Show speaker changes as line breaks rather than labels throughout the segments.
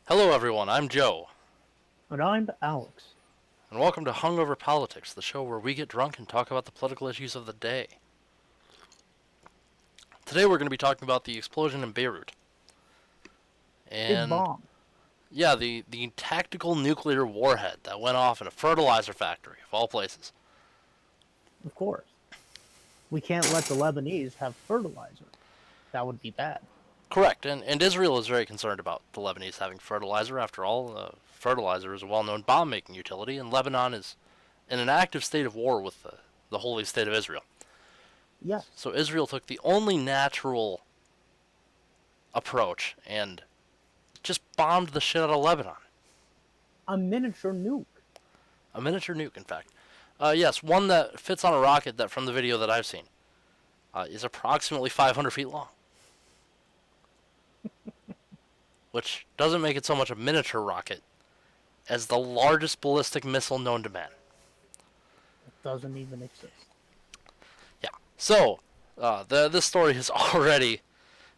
Hello everyone, I'm Joe,
And I'm Alex.
and welcome to Hungover Politics, the show where we get drunk and talk about the political issues of the day. Today we're going to be talking about the explosion in Beirut.
Big
And,
bomb,
yeah, the tactical nuclear warhead that went off in a fertilizer factory, of all places.
of course. We can't let the Lebanese have fertilizer. That would be bad.
Correct, and Israel is very concerned about the Lebanese having fertilizer. After all, fertilizer is a well known bomb making utility, and Lebanon is in an active state of war with the holy state of Israel.
Yes,
So Israel took the only natural approach and just bombed the shit out of Lebanon.
a miniature nuke.
A miniature nuke, in fact. Yes, one that fits on a rocket that, from the video that I've seen, is approximately 500 feet long. Which doesn't make it so much a miniature rocket as the largest ballistic missile known to man.
It doesn't even exist.
Yeah. So, this story has already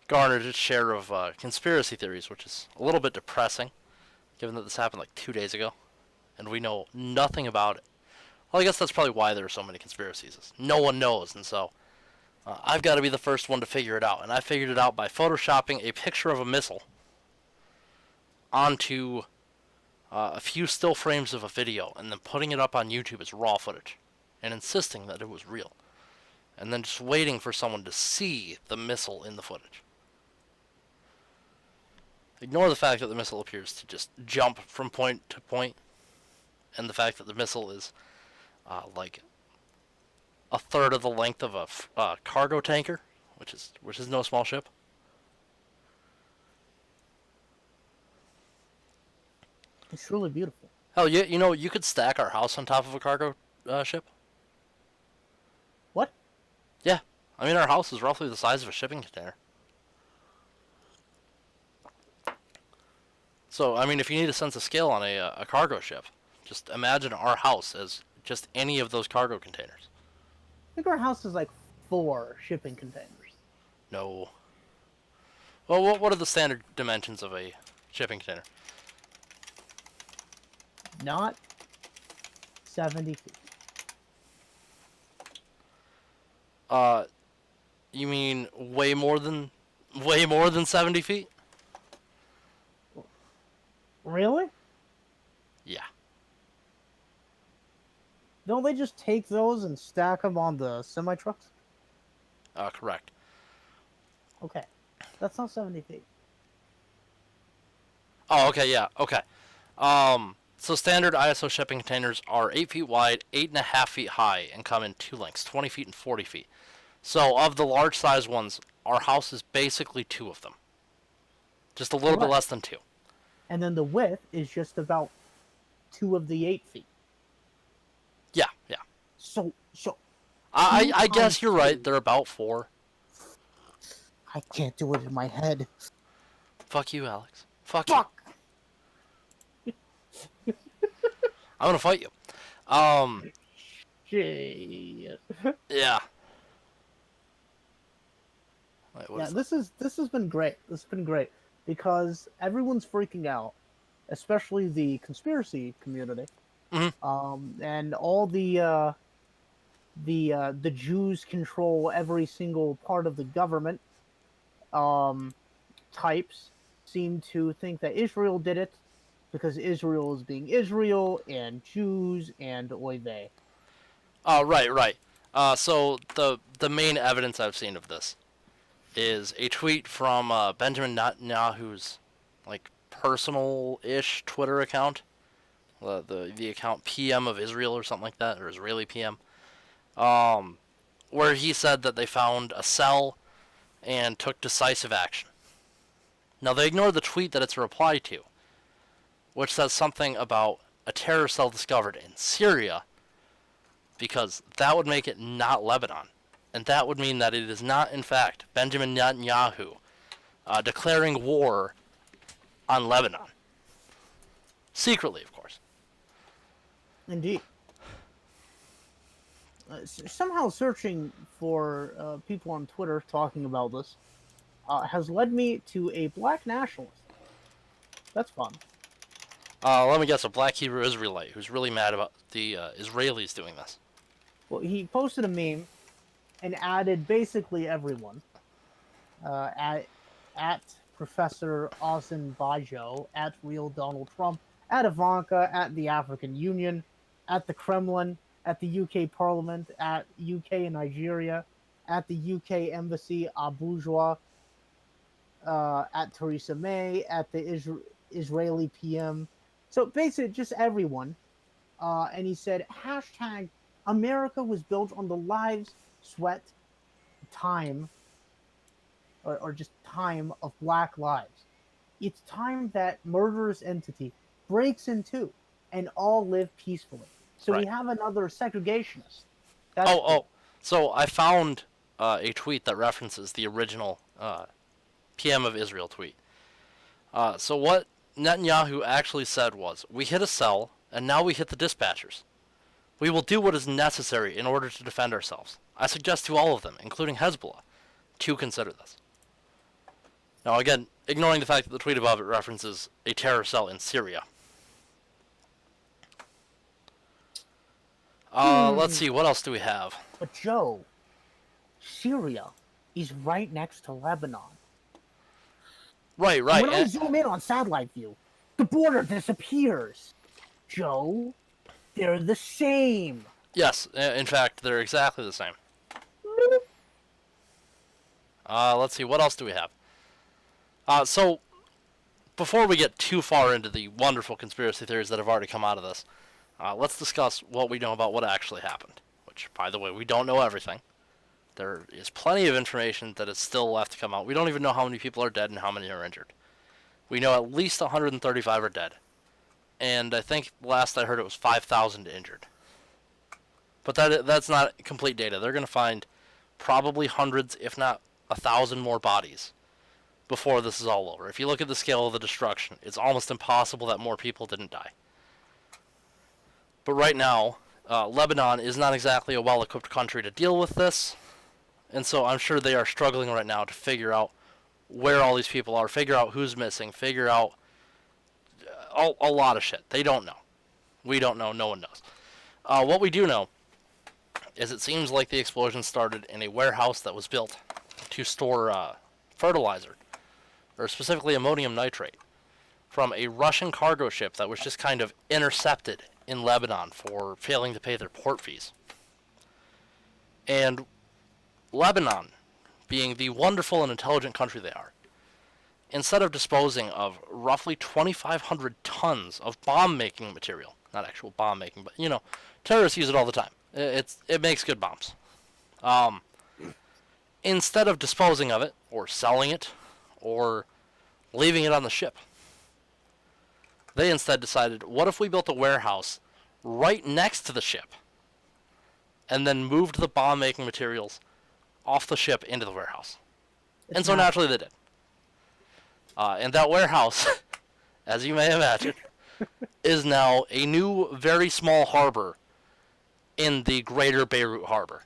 garnered its share of conspiracy theories, which is a little bit depressing, given that this happened like 2 days ago, and we know nothing about it. Well, I guess that's probably why there are so many conspiracies. No one knows, and so I've got to be the first one to figure it out. And I figured it out by photoshopping a picture of a missile onto a few still frames of a video, and then putting it up on YouTube as raw footage, and insisting that it was real, and then just waiting for someone to see the missile in the footage. Ignore the fact that the missile appears to just jump from point to point, and the fact that the missile is like a third of the length of a cargo tanker, which is no small ship.
It's really beautiful.
Hell, you could stack our house on top of a cargo ship.
What?
Yeah, I mean our house is roughly the size of a shipping container. So I mean, if you need a sense of scale on a cargo ship, just imagine our house as just any of those cargo containers.
I think our house is like 4 shipping containers.
No. Well, what are the standard dimensions of a shipping container?
Not 70 feet.
Uh, you mean way more than 70 feet?
Really?
Yeah.
Don't they just take those and stack them on the semi trucks?
Correct.
Okay. That's not 70 feet.
Oh, okay, yeah, okay. So standard ISO shipping containers are 8 feet wide, 8.5 feet high, and come in two lengths, 20 feet and 40 feet. So of the large size ones, our house is basically two of them. Just a little bit
Correct.
less than two.
And then the width is just about 2 of the 8 feet.
Yeah, yeah.
So
I guess you're right.
2
They're about four.
I can't do it in my head.
Fuck you, Alex. Fuck you.
Fuck.
I'm gonna fight you. Um,
Shit.
yeah. Wait, what
Yeah,
is
this has been great. This has been great because everyone's freaking out, especially the conspiracy community,
that?
and all the Jews control every single part of the government. Um, types seem to think that Israel did it because Israel is being Israel and Jews and oy vey.
Right, right. So the main evidence I've seen of this is a tweet from Benjamin Netanyahu's like personal-ish Twitter account, the account PM of Israel or something like that, or Israeli PM, um, where he said that they found a cell and took decisive action. Now they ignore the tweet that it's a reply to, which says something about a terror cell discovered in Syria, because that would make it not Lebanon. And that would mean that it is not, in fact, Benjamin Netanyahu declaring war on Lebanon. Secretly, of course.
Indeed. Somehow searching for people on Twitter talking about this has led me to a black nationalist That's fun.
Let me guess, a black Hebrew Israelite who's really mad about the Israelis doing this.
Well, he posted a meme and added basically everyone. At Professor Austin Bajo, at Real Donald Trump, at Ivanka, at the African Union, at the Kremlin, at the UK Parliament, at UK and Nigeria, at the UK Embassy, Abuja, at Theresa May, at the Israeli PM. So basically, just everyone. And he said, hashtag America was built on the lives, sweat, time, or just time of black lives. It's time that murderous entity breaks in two and all live peacefully. So we
Right.
have another segregationist. That's
Oh,
cool.
so I found a tweet that references the original PM of Israel tweet. So what Netanyahu actually said was, we hit a cell, and now we hit the dispatchers. We will do what is necessary in order to defend ourselves. I suggest to all of them, including Hezbollah, to consider this. Now again, ignoring the fact that the tweet above it references a terror cell in Syria. Let's see, what else do we have?
But Joe, Syria is right next to Lebanon.
Right.
And when I zoom in on satellite view, the border disappears. Joe, they're the same.
Yes, in fact, they're exactly the same. Let's see, what else do we have? So, before we get too far into the wonderful conspiracy theories that have already come out of this, let's discuss what we know about what actually happened. Which, by the way, we don't know everything. There is plenty of information that is still left to come out. We don't even know how many people are dead and how many are injured. We know at least 135 are dead. And I think last I heard it was 5,000 injured. But that's not complete data. They're going to find probably hundreds, if not 1,000 more bodies before this is all over. If you look at the scale of the destruction, it's almost impossible that more people didn't die. But right now, Lebanon is not exactly a well-equipped country to deal with this. And so I'm sure they are struggling right now to figure out where all these people are, figure out who's missing, figure out a lot of shit. They don't know. We don't know. No one knows. What we do know is it seems like the explosion started in a warehouse that was built to store fertilizer, or specifically ammonium nitrate, from a Russian cargo ship that was just kind of intercepted in Lebanon for failing to pay their port fees. And Lebanon, being the wonderful and intelligent country they are, instead of disposing of roughly 2,500 tons of bomb-making material, not actual bomb-making, but, you know, terrorists use it all the time. It makes good bombs. Instead of disposing of it, or selling it, or leaving it on the ship, they instead decided, what if we built a warehouse right next to the ship, and then moved the bomb-making materials off the ship into the warehouse? And so naturally they did. And that warehouse, as you may imagine, is now a new, very small harbor in the greater Beirut harbor.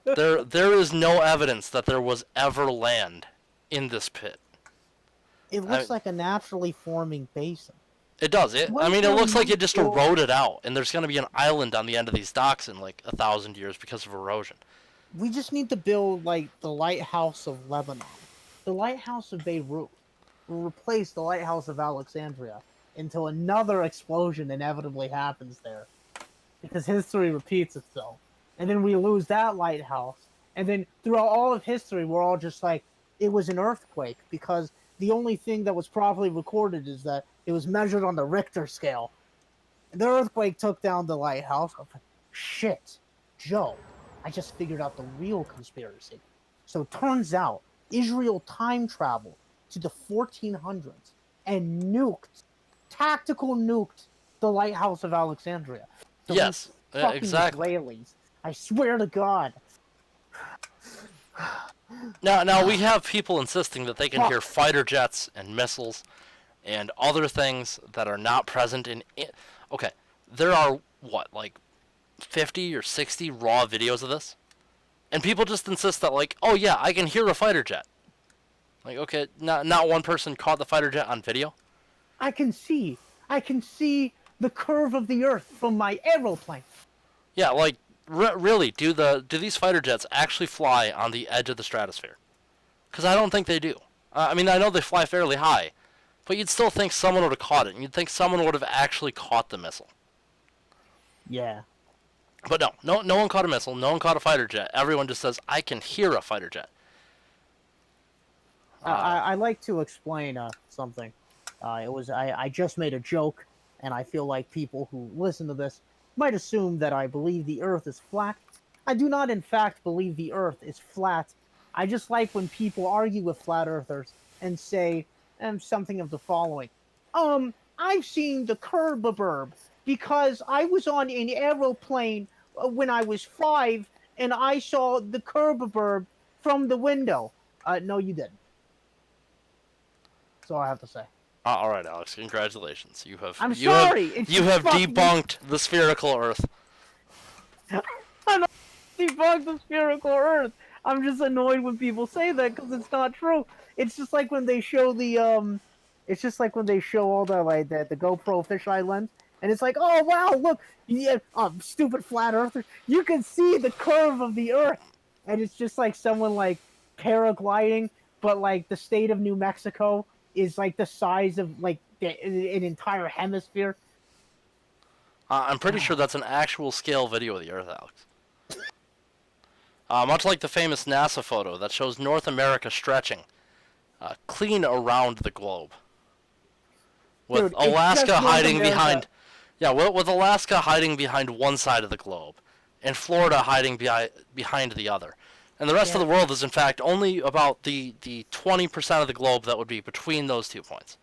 There is no evidence that there was ever land in this pit.
It looks like a naturally forming basin.
It does. It looks like it just eroded out, and there's going to be an island on the end of these docks in like 1,000 years because of erosion.
We just need to build like the lighthouse of Lebanon. The lighthouse of Beirut will replace the lighthouse of Alexandria until another explosion inevitably happens there. Because history repeats itself. And then we lose that lighthouse. And then throughout all of history, we're all just like, it was an earthquake. Because the only thing that was properly recorded is that it was measured on the Richter scale. And the earthquake took down the lighthouse. I was like, shit, Joe, I just figured out the real conspiracy. So it turns out Israel time traveled to the 1400s and tactical nuked the lighthouse of Alexandria. So
yes, exactly.
Israelis, I swear to God.
Now we have people insisting that they can hear fighter jets and missiles and other things that are not present in it. Okay, there are, like 50 or 60 raw videos of this? And people just insist that, like, oh yeah, I can hear a fighter jet. Like, okay, not one person caught the fighter jet on video.
I can see the curve of the Earth from my aeroplane.
Yeah, like really, do these fighter jets actually fly on the edge of the stratosphere? Because I don't think they do. I mean, I know they fly fairly high, but you'd still think someone would have caught it, and you'd think someone would have actually caught the missile.
Yeah.
But no one caught a missile, no one caught a fighter jet. Everyone just says, I can hear a fighter jet.
I like to explain something. I just made a joke, and I feel like people who listen to this might assume that I believe the Earth is flat. I do not, in fact, believe the Earth is flat. I just like when people argue with flat earthers and say something of the following. I've seen the curb because I was on an aeroplane when I was 5, and I saw the curb from the window. No, you didn't. That's all I have to say.
All right, Alex. Congratulations. You have.
I'm sorry.
You have debunked the spherical Earth.
I'm not debunked the spherical Earth. I'm just annoyed when people say that because it's not true. It's just like when they show the It's just like when they show all the the GoPro fisheye lens, and it's like, oh wow, look, yeah, stupid flat earther, you can see the curve of the Earth, and it's just like someone like paragliding, but like the state of New Mexico is like the size of like an entire hemisphere.
I'm pretty sure that's an actual scale video of the Earth, Alex. Much like the famous NASA photo that shows North America stretching clean around the globe. With
Dude,
Alaska hiding behind... Yeah, with Alaska hiding behind one side of the globe, and Florida hiding behind the other. And the rest of the world is, in fact, only about the 20% of the globe that would be between those 2 points.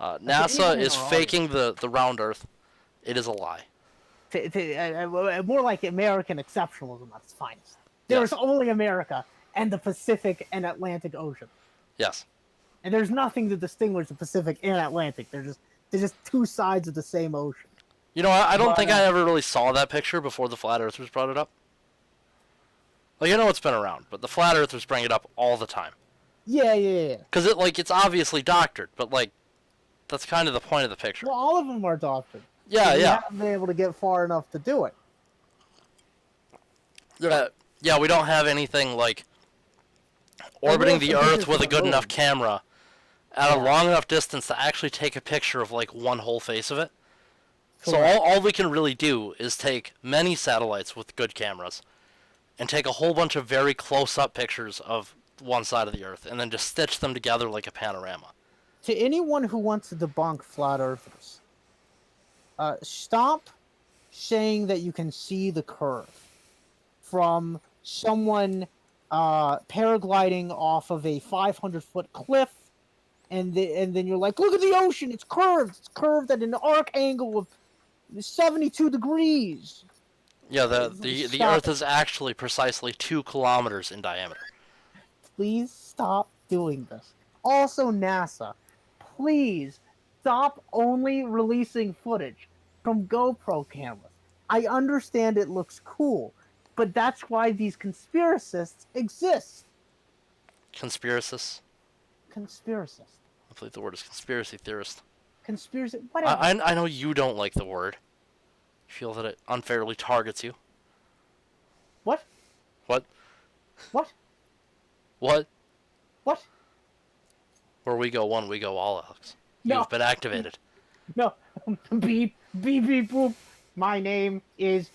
NASA is faking the round Earth. It is a lie.
More like American exceptionalism at its finest. There's only America and the Pacific and Atlantic Ocean.
Yes.
And there's nothing to distinguish the Pacific and Atlantic. They're just two sides of the same ocean.
You know, I don't think I ever really saw that picture before the Flat Earthers brought it up. Like, I know it's been around, but the Flat Earthers bring it up all the time.
Yeah.
Because it's obviously doctored, but, like, that's kind of the point of the picture.
Well, all of them are doctored.
Yeah.
We haven't been able to get far enough to do it.
Yeah, we don't have anything, like, orbiting the Earth with a good enough camera at a long enough distance to actually take a picture of, like, one whole face of it. So all we can really do is take many satellites with good cameras and take a whole bunch of very close-up pictures of one side of the Earth and then just stitch them together like a panorama.
To anyone who wants to debunk flat earthers, stop saying that you can see the curve from someone paragliding off of a 500-foot cliff, and then you're like, look at the ocean, it's curved. It's curved at an arc angle of 72 degrees.
Yeah, the Earth is actually precisely 2 kilometers in diameter.
Please stop doing this. Also, NASA, please stop only releasing footage from GoPro cameras. I understand it looks cool, but that's why these conspiracists exist.
Conspiracists?
Conspiracists.
I believe the word is conspiracy theorist.
Conspiracy... Whatever.
I know you don't like the word. You feel that it unfairly targets you.
What?
What?
What?
What?
What?
Where we go one, we go all, Alex.
No.
You've been activated.
No. Beep, beep, beep, boop. My name is,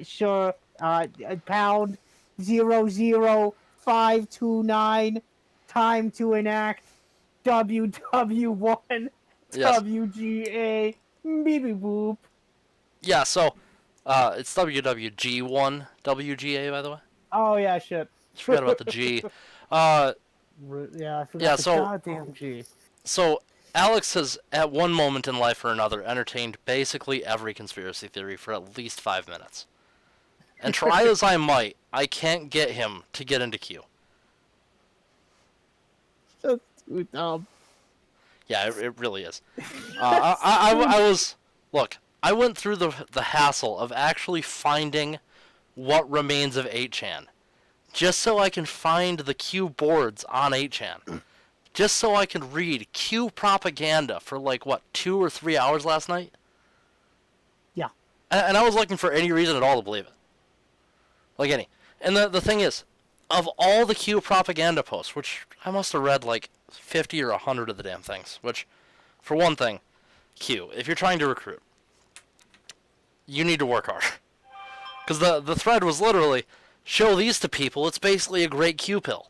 Sir, pound 00529. Time to enact WW1
Yes.
WGA. Beep, beep, boop.
Yeah, so, it's WWG1 WGA, by the way.
Oh, yeah, shit.
Just forgot about the G.
Yeah, I forgot
Yeah,
the
so-
goddamn G.
So, Alex has, at one moment in life or another, entertained basically every conspiracy theory for at least 5 minutes. And try as I might, I can't get him to get into Q.
So too dumb.
Yeah, it really is. I was... Look, I went through the hassle of actually finding what remains of 8chan just so I can find the Q boards on 8chan. Just so I can read Q propaganda for like, what, 2 or 3 hours last night?
Yeah.
And I was looking for any reason at all to believe it. Like any. And the thing is, of all the Q propaganda posts, which I must have read like 50 or 100 of the damn things, which, for one thing, Q, if you're trying to recruit, you need to work hard. Because the thread was literally, show these to people, it's basically a great Q pill.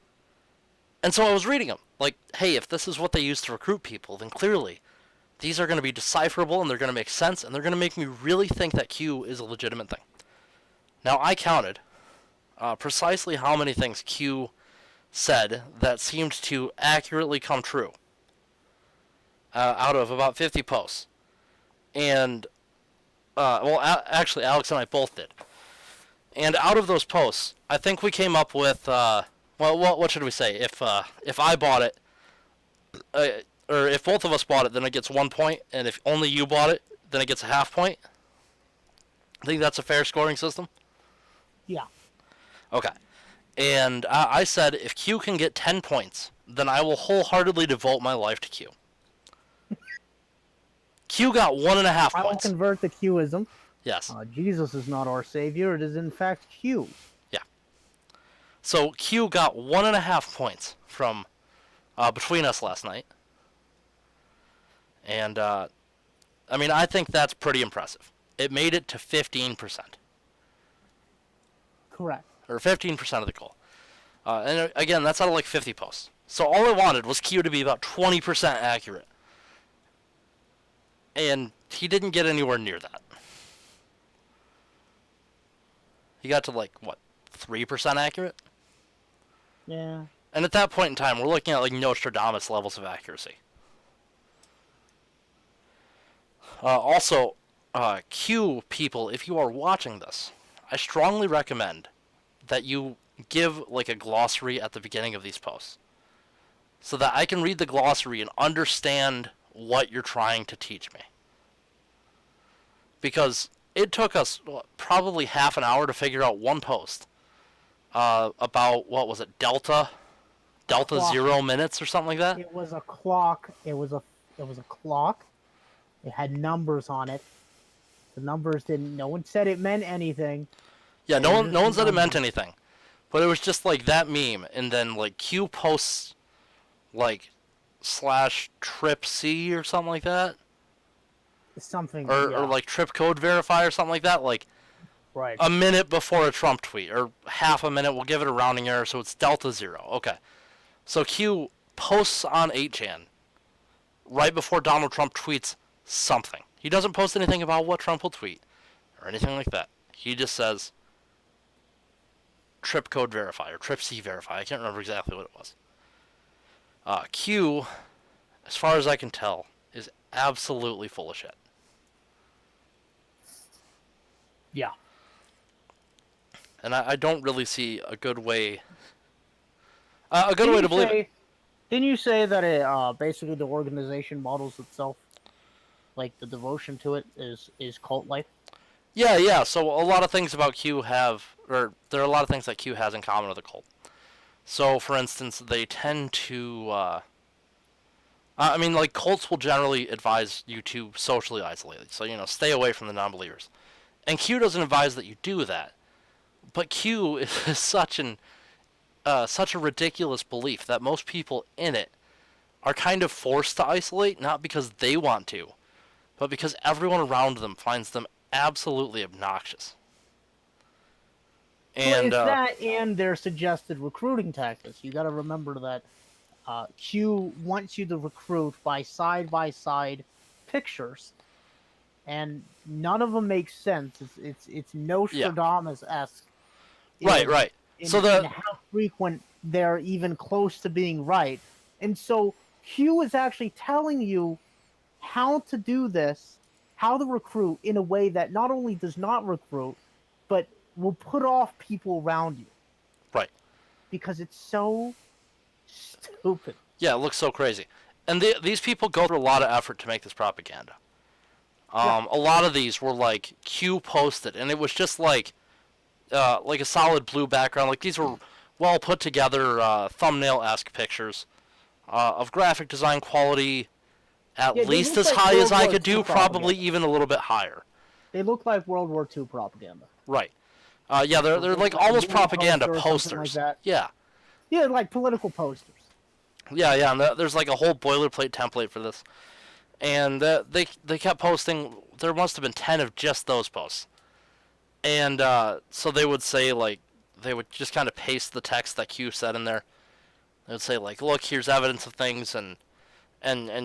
And so I was reading them. Like, hey, if this is what they use to recruit people, then clearly these are going to be decipherable and they're going to make sense and they're going to make me really think that Q is a legitimate thing. Now, I counted precisely how many things Q said that seemed to accurately come true out of about 50 posts. And, actually, Alex and I both did. And out of those posts, I think we came up with, what should we say? If I bought it, or if both of us bought it, then it gets 1 point, and if only you bought it, then it gets a half point. I think that's a fair scoring system.
Yeah.
Okay. And I said, if Q can get 10 points, then I will wholeheartedly devote my life to Q. Q got 1.5
I will
points.
convert the Qism.
Yes.
Jesus is not our savior. It is in fact Q.
Yeah. So Q got 1.5 points from between us last night. And, I mean, I think that's pretty impressive. It made it to 15%.
Correct.
Or 15% of the goal. And again, that's out of like 50 posts. So all I wanted was Q to be about 20% accurate. And he didn't get anywhere near that. He got to like, what, 3% accurate?
Yeah.
And at that point in time, we're looking at like Nostradamus levels of accuracy. Also, Q people, if you are watching this, I strongly recommend that you give like a glossary at the beginning of these posts, so that I can read the glossary and understand what you're trying to teach me. Because it took us probably half an hour to figure out one post about, what was it, Delta
Clock.
0 minutes or something like that.
It was a clock. It was a clock. It had numbers on it. The numbers didn't. No one said it meant anything.
Yeah, no one said it meant anything, but it was just like that meme, and then like Q posts like /trip C or something like that,
Something.
or like trip code verify or something like that, like
right.
a minute before a Trump tweet, or half a minute. We'll give it a rounding error, so it's Delta 0. Okay, so Q posts on 8chan right before Donald Trump tweets something. He doesn't post anything about what Trump will tweet or anything like that. He just says trip code verify or trip C verify. I can't remember exactly what it was. Q, as far as I can tell, is absolutely full of shit.
Yeah.
And I don't really see a good way. A good way to believe it.
Didn't you say that it basically the organization models itself, like the devotion to it is cult-like?
Yeah. So a lot of things about Q there are a lot of things that Q has in common with a cult. So, for instance, they tend to, I mean, like, cults will generally advise you to socially isolate. So, stay away from the non-believers. And Q doesn't advise that you do that. But Q is such a ridiculous belief that most people in it are kind of forced to isolate, not because they want to, but because everyone around them finds them absolutely obnoxious. And
Well, it's that and their suggested recruiting tactics. You got to remember that Q wants you to recruit by side-by-side pictures, and none of them make sense. It's Nostradamus-esque.
Right. So
in how frequent they're even close to being right, and so Q is actually telling you how to do this, how to recruit in a way that not only does not recruit, but will put off people around you.
Right.
Because it's so stupid.
Yeah, it looks so crazy. And these people go through a lot of effort to make this propaganda. A lot of these were like Q posted, and it was just like a solid blue background. Like these were well put together thumbnail-esque pictures of graphic design quality at
Yeah, they
least
look
as
like
high as
World
I
War
could
II
do, probably
propaganda.
even a little bit higher.
They look like World War II propaganda.
Right. Yeah,
Or
they're
maybe
like
like a
almost
movie
propaganda
poster or something like
posters.
that.
Yeah.
Yeah, like political posters.
Yeah, and there's like a whole boilerplate template for this. And they kept posting. There must have been 10 of just those posts. And so they would say, like, they would just kind of paste the text that Q said in there. They would say, like, look, here's evidence of things, and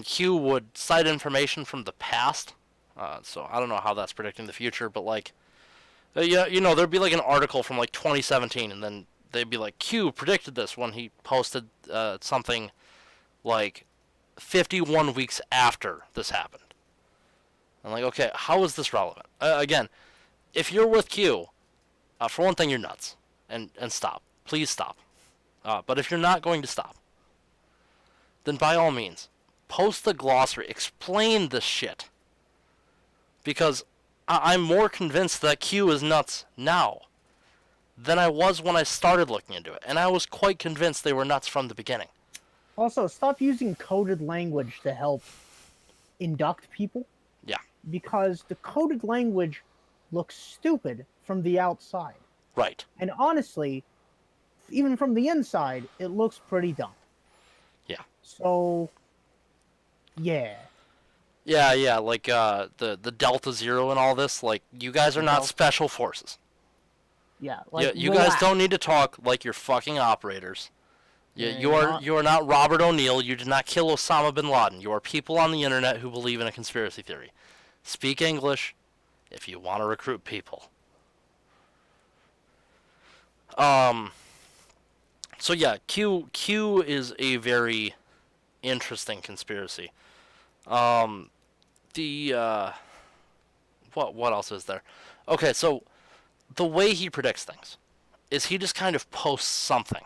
Q would cite information from the past. So I don't know how that's predicting the future, but like, yeah, there'd be like an article from like 2017, and then they'd be like, Q predicted this when he posted something like 51 weeks after this happened. I'm like, okay, how is this relevant? Again, if you're with Q, for one thing, you're nuts, and stop. Please stop. But if you're not going to stop, then by all means, post the glossary. Explain this shit. Because I'm more convinced that Q is nuts now than I was when I started looking into it. And I was quite convinced they were nuts from the beginning.
Also, stop using coded language to help induct people.
Yeah.
Because the coded language looks stupid from the outside.
Right.
And honestly, even from the inside, it looks pretty dumb.
Yeah.
So, yeah.
Yeah, like the Delta Zero and all this, like, you guys are not
Delta.
special forces.
Yeah, like,
You guys don't need to talk like you're fucking operators.
Yeah,
You are not Robert O'Neill. You did not kill Osama bin Laden. You are people on the internet who believe in a conspiracy theory. Speak English if you want to recruit people. So yeah, Q is a very interesting conspiracy. The what else is there? Okay, so the way he predicts things is he just kind of posts something.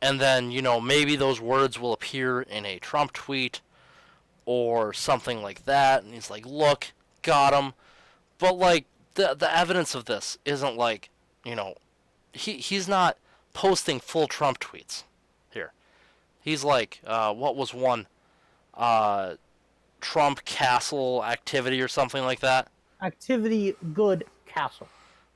And then, maybe those words will appear in a Trump tweet or something like that, and he's like, "Look, got him." But like the evidence of this isn't like, he's not posting full Trump tweets here. He's like, what was one? Trump castle activity or something like that.
Activity good castle.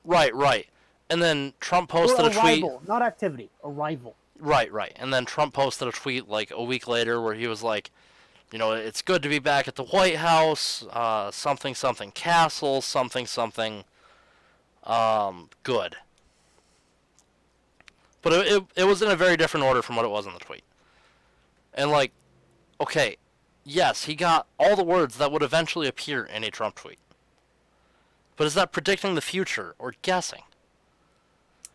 Right. And then Trump
Or
posted a tweet.
arrival, not activity, arrival.
Right. And then Trump posted a tweet like a week later where he was like, it's good to be back at the White House, something castle, something good. But it was in a very different order from what it was in the tweet. And like, okay, yes, he got all the words that would eventually appear in a Trump tweet. But is that predicting the future or guessing?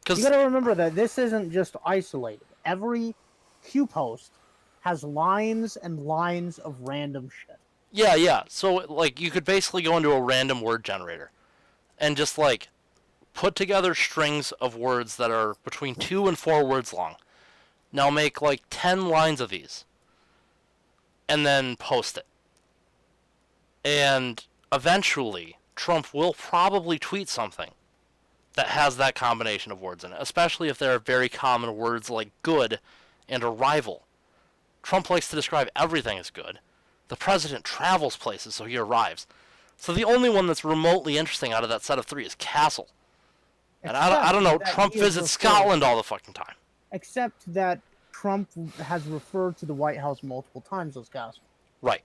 You gotta remember that this isn't just isolated. Every Q post has lines and lines of random shit.
Yeah. So, like, you could basically go into a random word generator and just, like, put together strings of words that are between 2 and 4 words long. Now make, like, 10 lines of these. And then post it. And eventually, Trump will probably tweet something that has that combination of words in it, especially if there are very common words like good and arrival. Trump likes to describe everything as good. The president travels places, so he arrives. So the only one that's remotely interesting out of that set of 3 is castle. And I don't know, Trump visits Scotland all the fucking time.
Except that Trump has referred to the White House multiple times as castle.
Right.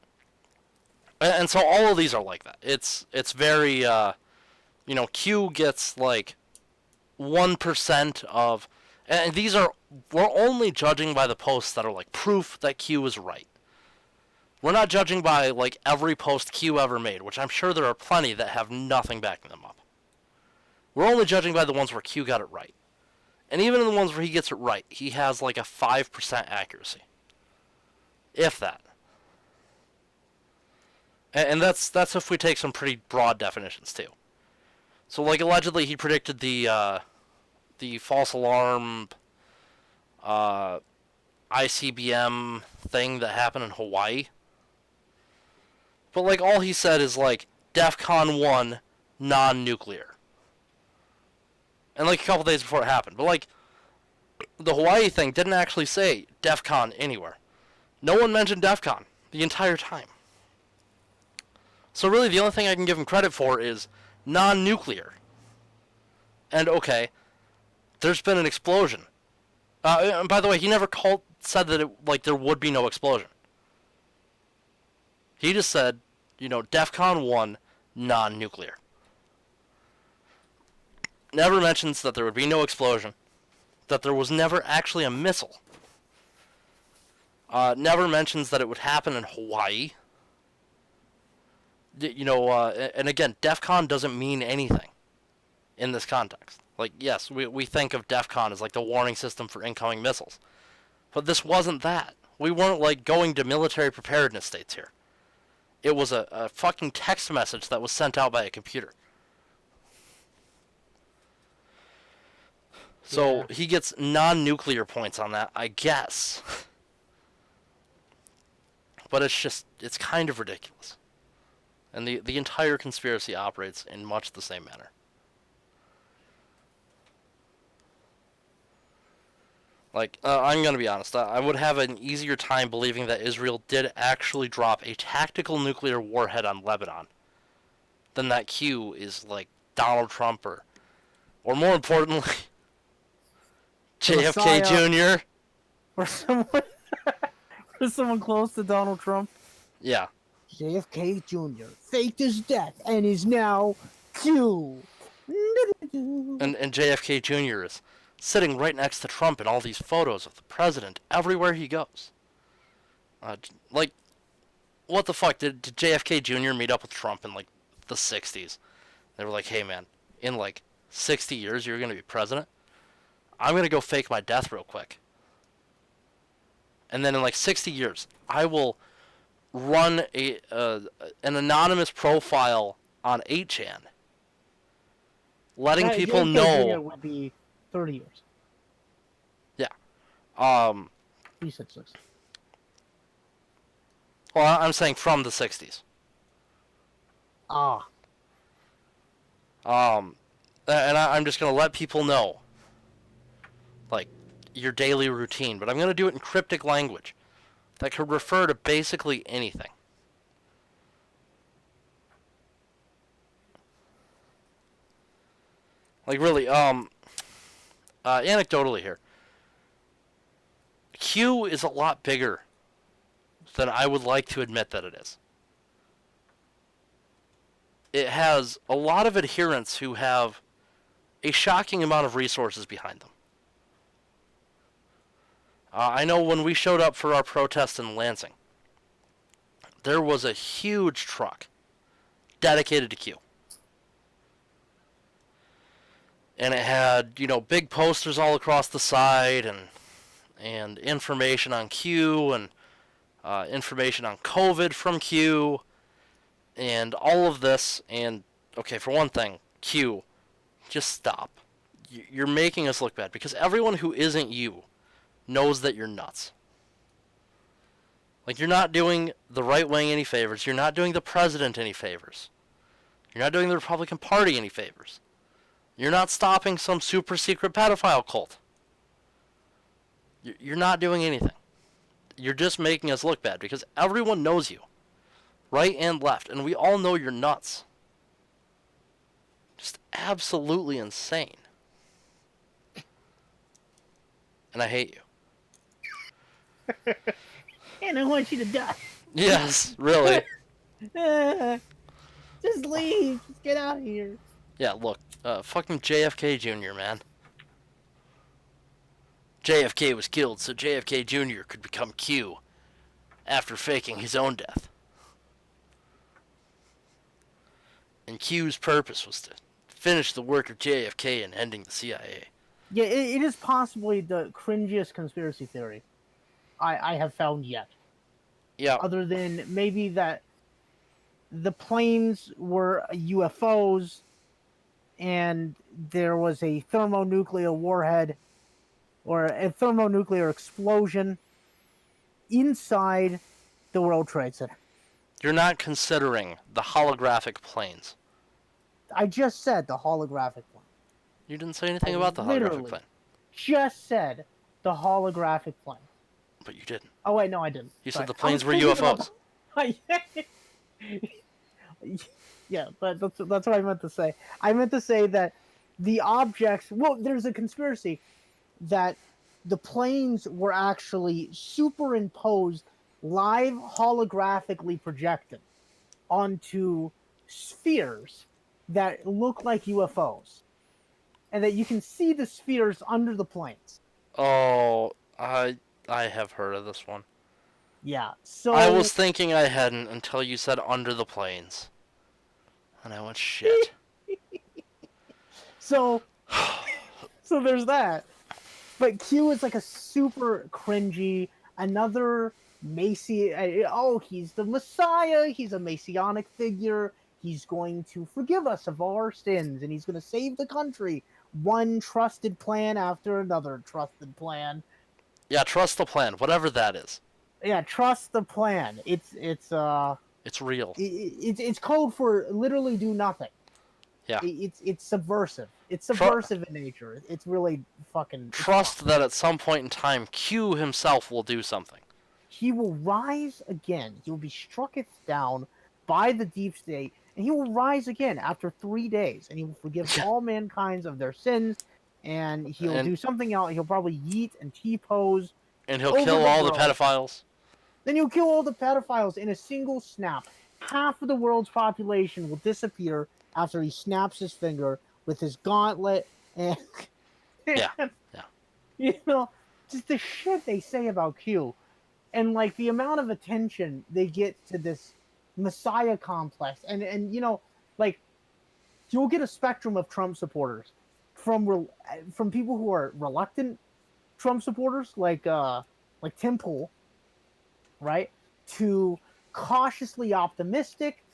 And so all of these are like that. It's very, Q gets like 1% of, and we're only judging by the posts that are like proof that Q is right. We're not judging by like every post Q ever made, which I'm sure there are plenty that have nothing backing them up. We're only judging by the ones where Q got it right. And even in the ones where he gets it right, he has like a 5% accuracy. If that. And that's if we take some pretty broad definitions too. So like allegedly he predicted the false alarm ICBM thing that happened in Hawaii. But like all he said is like DEFCON 1 non-nuclear. And like a couple days before it happened. But like The Hawaii thing didn't actually say DEF CON anywhere. No one mentioned DEF CON the entire time. So really the only thing I can give him credit for is non-nuclear. And okay, there's been an explosion. And by the way, he never said that there would be no explosion. He just said, DEF CON 1, non-nuclear. Never mentions that there would be no explosion. That there was never actually a missile. Never mentions that it would happen in Hawaii. And again, DEF CON doesn't mean anything in this context. Yes, we think of DEF CON as the warning system for incoming missiles. But this wasn't that. We weren't going to military preparedness states here. It was a fucking text message that was sent out by a computer. So he gets non-nuclear points on that, I guess. But it's kind of ridiculous. And the entire conspiracy operates in much the same manner. I'm going to be honest. I would have an easier time believing that Israel did actually drop a tactical nuclear warhead on Lebanon than that Q is Donald Trump or more importantly, JFK Jr.
Or someone close to Donald Trump.
Yeah.
JFK Jr. faked his death and is now Q.
And JFK Jr. is sitting right next to Trump in all these photos of the president everywhere he goes. What the fuck? Did JFK Jr. meet up with Trump in the 60s? They were like, hey man, in 60 years you're going to be president? I'm going to go fake my death real quick. And then in 60 years, I will run an anonymous profile on 8chan, letting people know.
It would be 30 years.
Yeah.
He said 60.
Well, I'm saying from the 60s.
Ah.
And I'm just gonna let people know, your daily routine, but I'm gonna do it in cryptic language that could refer to basically anything. Really, anecdotally here, Q is a lot bigger than I would like to admit that it is. It has a lot of adherents who have a shocking amount of resources behind them. I know when we showed up for our protest in Lansing, there was a huge truck dedicated to Q. And it had, big posters all across the side and information on Q and information on COVID from Q and all of this. And, okay, for one thing, Q, just stop. You're making us look bad because everyone who isn't you knows that you're nuts. You're not doing the right wing any favors. You're not doing the president any favors. You're not doing the Republican Party any favors. You're not stopping some super secret pedophile cult. You're not doing anything. You're just making us look bad because everyone knows you. Right and left. And we all know you're nuts. Just absolutely insane. And I hate you.
And I want you to die.
Yes, really.
Just leave. Just get out of here.
Yeah, look. Fucking JFK Jr., man. JFK was killed so JFK Jr. could become Q after faking his own death. And Q's purpose was to finish the work of JFK in ending the CIA.
Yeah, it is possibly the cringiest conspiracy theory I have found yet.
Yeah.
Other than maybe that the planes were UFOs and there was a thermonuclear warhead or a thermonuclear explosion inside the World Trade Center.
You're not considering the holographic planes.
I just said the holographic plane.
You didn't say anything about the holographic plane.
just said the holographic plane.
But you didn't.
Oh wait, no, I didn't.
You
Sorry.
said the
I was
planes were
thinking about
UFOs.
Yeah, but that's what I meant to say. I meant to say that the objects. Well, there's a conspiracy that the planes were actually superimposed, live holographically projected onto spheres that look like UFOs, and that you can see the spheres under the planes.
Oh, I have heard of this one.
Yeah.
I was
So
thinking I hadn't until you said under the planes. And I went, shit.
so so there's that. But Q is like a super cringy, another Macy. Oh, he's the Messiah. He's a messianic figure. He's going to forgive us of all our sins, and he's going to save the country. One trusted plan after another trusted plan.
Yeah, trust the plan, whatever that is.
Yeah, trust the plan. It's
It's real.
it's code for literally do nothing.
Yeah.
It's subversive. It's subversive in nature. It's really fucking.
Trust that at some point in time, Q himself will do something.
He will rise again. He will be strucketh down by the deep state, and he will rise again after 3 days, and he will forgive all mankind of their sins, and he'll do something else. He'll probably yeet and T-pose.
And he'll kill all the pedophiles.
Then he'll kill all the pedophiles in a single snap. Half of the world's population will disappear after he snaps his finger with his gauntlet, and
Yeah.
you know, just the shit they say about Q. And like the amount of attention they get to this Messiah complex, and you know, like you'll get a spectrum of Trump supporters, from people who are reluctant Trump supporters, like Tim Pool, right, to cautiously optimistic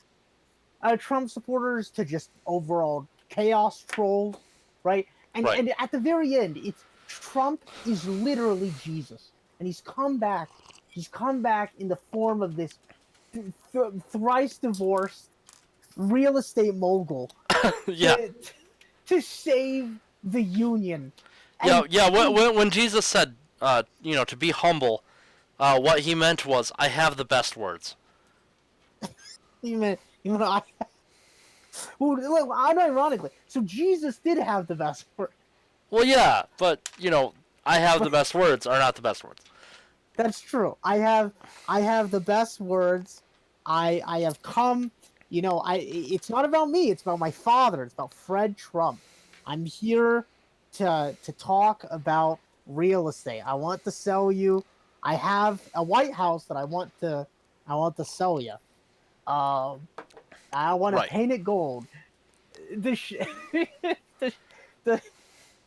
Trump supporters, to just overall chaos trolls, right? And at the very end, it's Trump is literally Jesus, and he's come back. He's come back in the form of this thrice divorced real estate mogul.
Yeah.
To save the union.
Yeah. When Jesus said, to be humble, what he meant was, I have the best words.
Well, unironically, so Jesus did have the best words.
Well, yeah, but I have the best words are not the best words.
That's true. I have the best words. I have come. It's not about me. It's about my father. It's about Fred Trump. I'm here to talk about real estate. I want to sell you. I have a White House that I want to sell you. I want to paint it gold.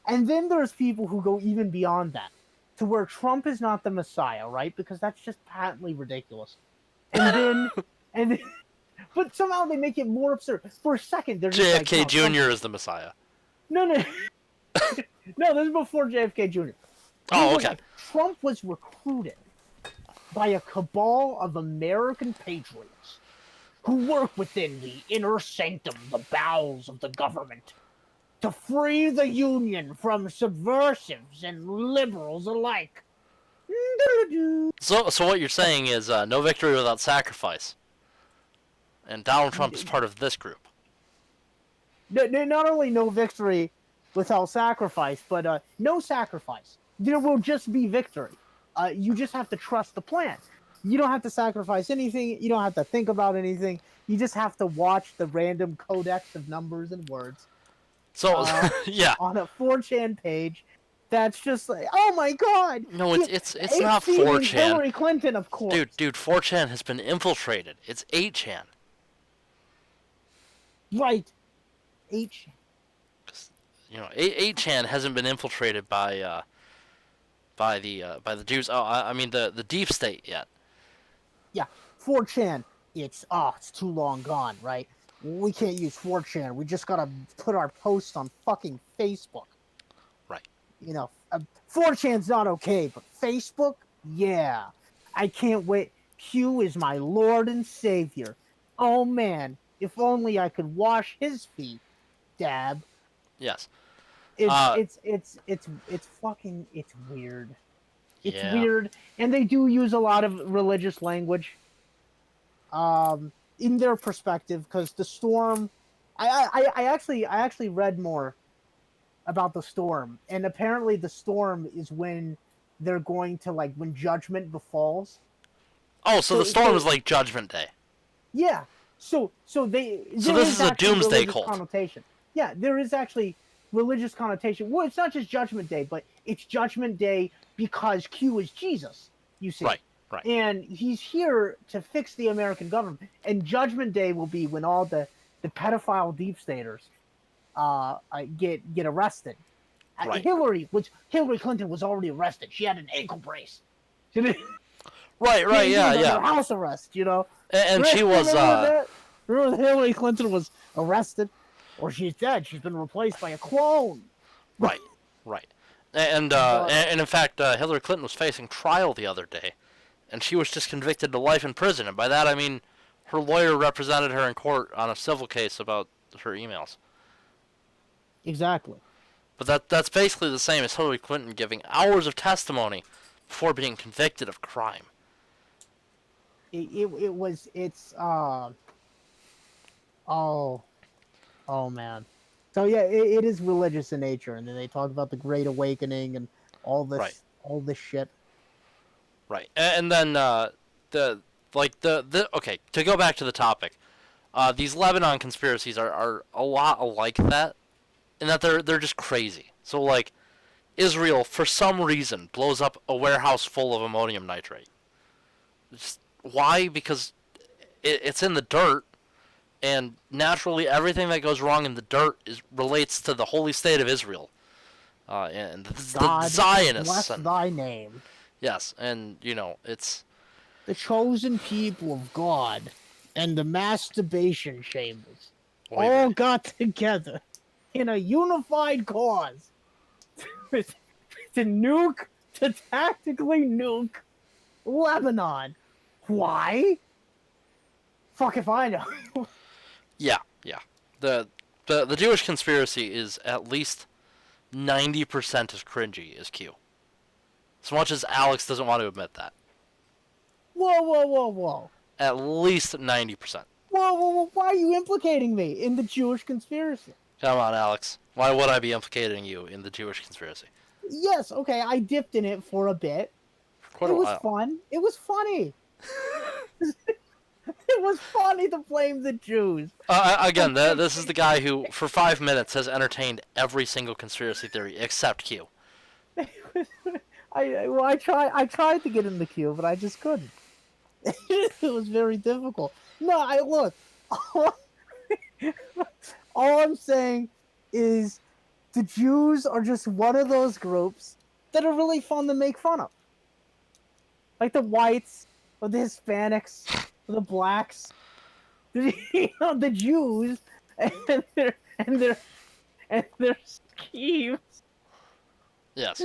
And then there's people who go even beyond that, to where Trump is not the Messiah, right? Because that's just patently ridiculous. And then, but somehow they make it more absurd. For a second, they're just
JFK
like,
Jr. is the Messiah.
No, no, this is before JFK Jr.
Oh, okay.
Trump was recruited by a cabal of American patriots who work within the inner sanctum, the bowels of the government, to free the Union from subversives and liberals alike.
So what you're saying is no victory without sacrifice. And Donald Trump is part of this group.
Not only no victory without sacrifice, but no sacrifice. There will just be victory. You just have to trust the plan. You don't have to sacrifice anything. You don't have to think about anything. You just have to watch the random codex of numbers and words.
So, yeah.
On a 4chan page, that's just like, oh my god!
No, it's not 4chan.
Hillary Clinton, of course.
Dude, 4chan has been infiltrated. It's 8chan.
Right. 8chan.
8chan hasn't been infiltrated by the Jews. Oh, I mean the deep state yet.
Yeah, 4chan. It's too long gone, right? We can't use 4chan. We just gotta put our posts on fucking Facebook.
Right.
4chan's not okay, but Facebook, yeah. I can't wait. Q is my Lord and Savior. Oh man, if only I could wash his feet. Dab.
Yes. Uh,
It's fucking it's weird. It's
yeah.
weird, and they do use a lot of religious language, in their perspective, because the storm. I actually read more about the storm, and apparently the storm is when they're going to like when judgment befalls.
Oh, so the
So
storm is
so
like Judgment Day.
yeah,
So
there
this
is
is a
actually
doomsday
religious
cult.
connotation. Yeah, there is actually religious connotation. Well, it's not just Judgment Day, but it's Judgment Day because Q is Jesus. You see,
Right. Right.
and he's here to fix the American government. And Judgment Day will be when all the pedophile deep staters get arrested.
Right.
Hillary Clinton was already arrested. She had an ankle brace. She
Right. Right.
she
Yeah.
was
Yeah.
under house arrest. You know,
And she was
remember that? Remember Hillary Clinton was arrested, or she's dead. She's been replaced by a clone.
right. Right. And
But
and in fact, Hillary Clinton was facing trial the other day, and she was just convicted to life in prison. And by that I mean her lawyer represented her in court on a civil case about her emails.
exactly,
But that's basically the same as Hillary Clinton giving hours of testimony before being convicted of crime.
it was oh oh man. So yeah, it is religious in nature, and then they talk about the Great Awakening and
Right.
all this shit.
Right. And then the the okay, to go back to the topic. These Lebanon conspiracies are a lot like that in that they're just crazy. So like Israel for some reason blows up a warehouse full of ammonium nitrate. Just, why? Because it's in the dirt, and naturally everything that goes wrong in the dirt is relates to the holy state of Israel, and the
God
Zionists,
bless
and
thy name.
yes, and you know it's
The chosen people of God and the masturbation chambers
oy
all
vey.
got together in a unified cause to nuke, to tactically nuke Lebanon. Why? Fuck if I know.
Yeah, yeah. The the Jewish conspiracy is at least 90% as cringy as Q. As much as Alex doesn't want to admit that.
Whoa, whoa, whoa, whoa.
At least 90%.
Whoa, whoa, whoa, why are you implicating me in the Jewish conspiracy?
Come on, Alex. Why would I be implicating you in the Jewish conspiracy?
Yes, okay, I dipped in it for a bit.
For quite
It
a
was
while.
fun. It was funny. It was funny to blame the Jews.
Again, this is the guy who, for 5 minutes, has entertained every single conspiracy theory except Q.
I tried to get in the queue, but I just couldn't. It was very difficult. No, I look. All I'm saying is the Jews are just one of those groups that are really fun to make fun of. Like the whites, or the Hispanics, or the blacks. You know, the Jews and their schemes.
Yes.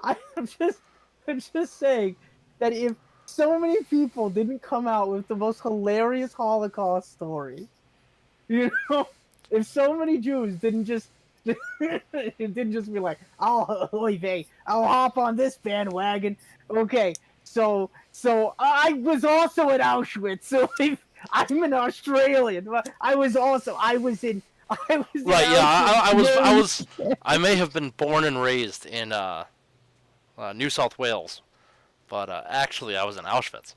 I'm just saying that if so many people didn't come out with the most hilarious Holocaust story, you know, if so many Jews didn't just it didn't just be like, oh, oy vey, I'll hop on this bandwagon. Okay, so I was also at Auschwitz, so if I'm an Australian. I was in
Right. Yeah.
Auschwitz.
I may have been born and raised in New South Wales, but actually I was in Auschwitz.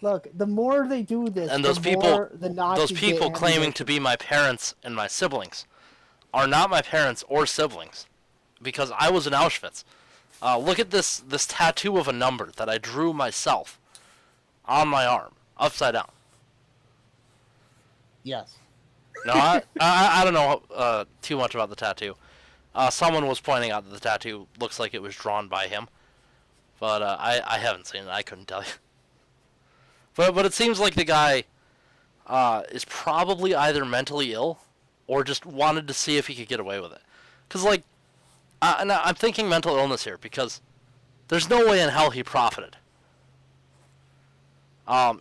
Look, the more they do this,
And
the more the
those
Nazis get
people claiming to
ammunition.
be my parents and my siblings, are not my parents or siblings, because I was in Auschwitz. Look at this tattoo of a number that I drew myself on my arm, upside down.
Yes.
No, I don't know too much about the tattoo. Someone was pointing out that the tattoo looks like it was drawn by him, but I haven't seen it. I couldn't tell you. But it seems like the guy is probably either mentally ill or just wanted to see if he could get away with it. Because, like, and I'm thinking mental illness here because there's no way in hell he profited.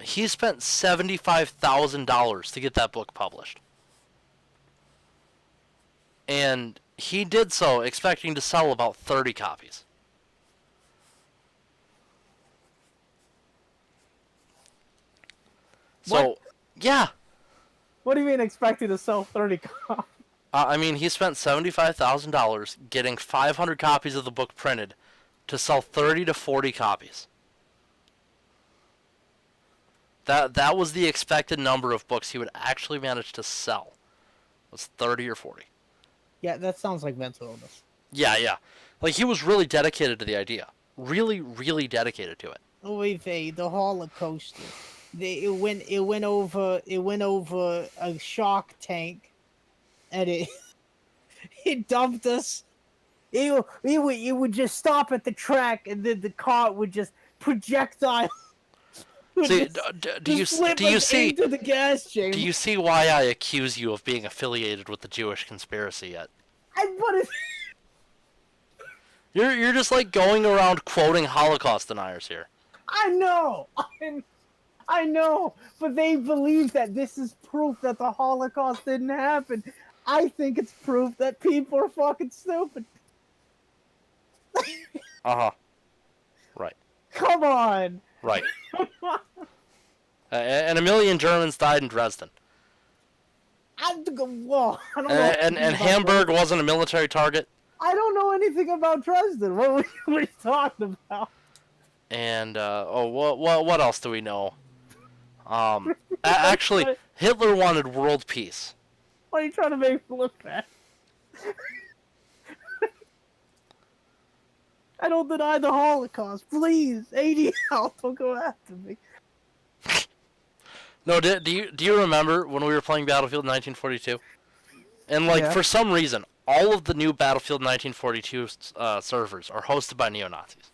He spent $75,000 to get that book published. And he did so expecting to sell about 30 copies. So,
What?
yeah.
What do you mean expecting to sell 30 copies?
I mean, he spent $75,000 getting 500 copies of the book printed to sell 30 to 40 copies. That was the expected number of books he would actually manage to sell. Was 30 or 40.
Yeah, that sounds like mental illness.
Yeah. Like, he was really dedicated to the idea. Really, really dedicated to it.
Oy vey, the Holocaust. It went over a shark tank, and it it dumped us. It would just stop at the track, and then the car would just projectile.
See, do you see?
into the gas chamber?
Do you see why I accuse you of being affiliated with the Jewish conspiracy yet? You're just like going around quoting Holocaust deniers here.
I know, I know, but they believe that this is proof that the Holocaust didn't happen. I think it's proof that people are fucking stupid.
Uh-huh. Right.
Come on.
Right. And a million Germans died in Dresden.
I don't know.
And Hamburg wasn't a military target.
I don't know anything about Dresden. What are you talking about?
And what else do we know? Actually, Hitler wanted world peace.
Why are you trying to make me look bad? I don't deny the Holocaust. Please, ADL, don't go after me.
No, do you remember when we were playing Battlefield 1942? And like for some reason, all of the new Battlefield 1942 servers are hosted by neo-Nazis.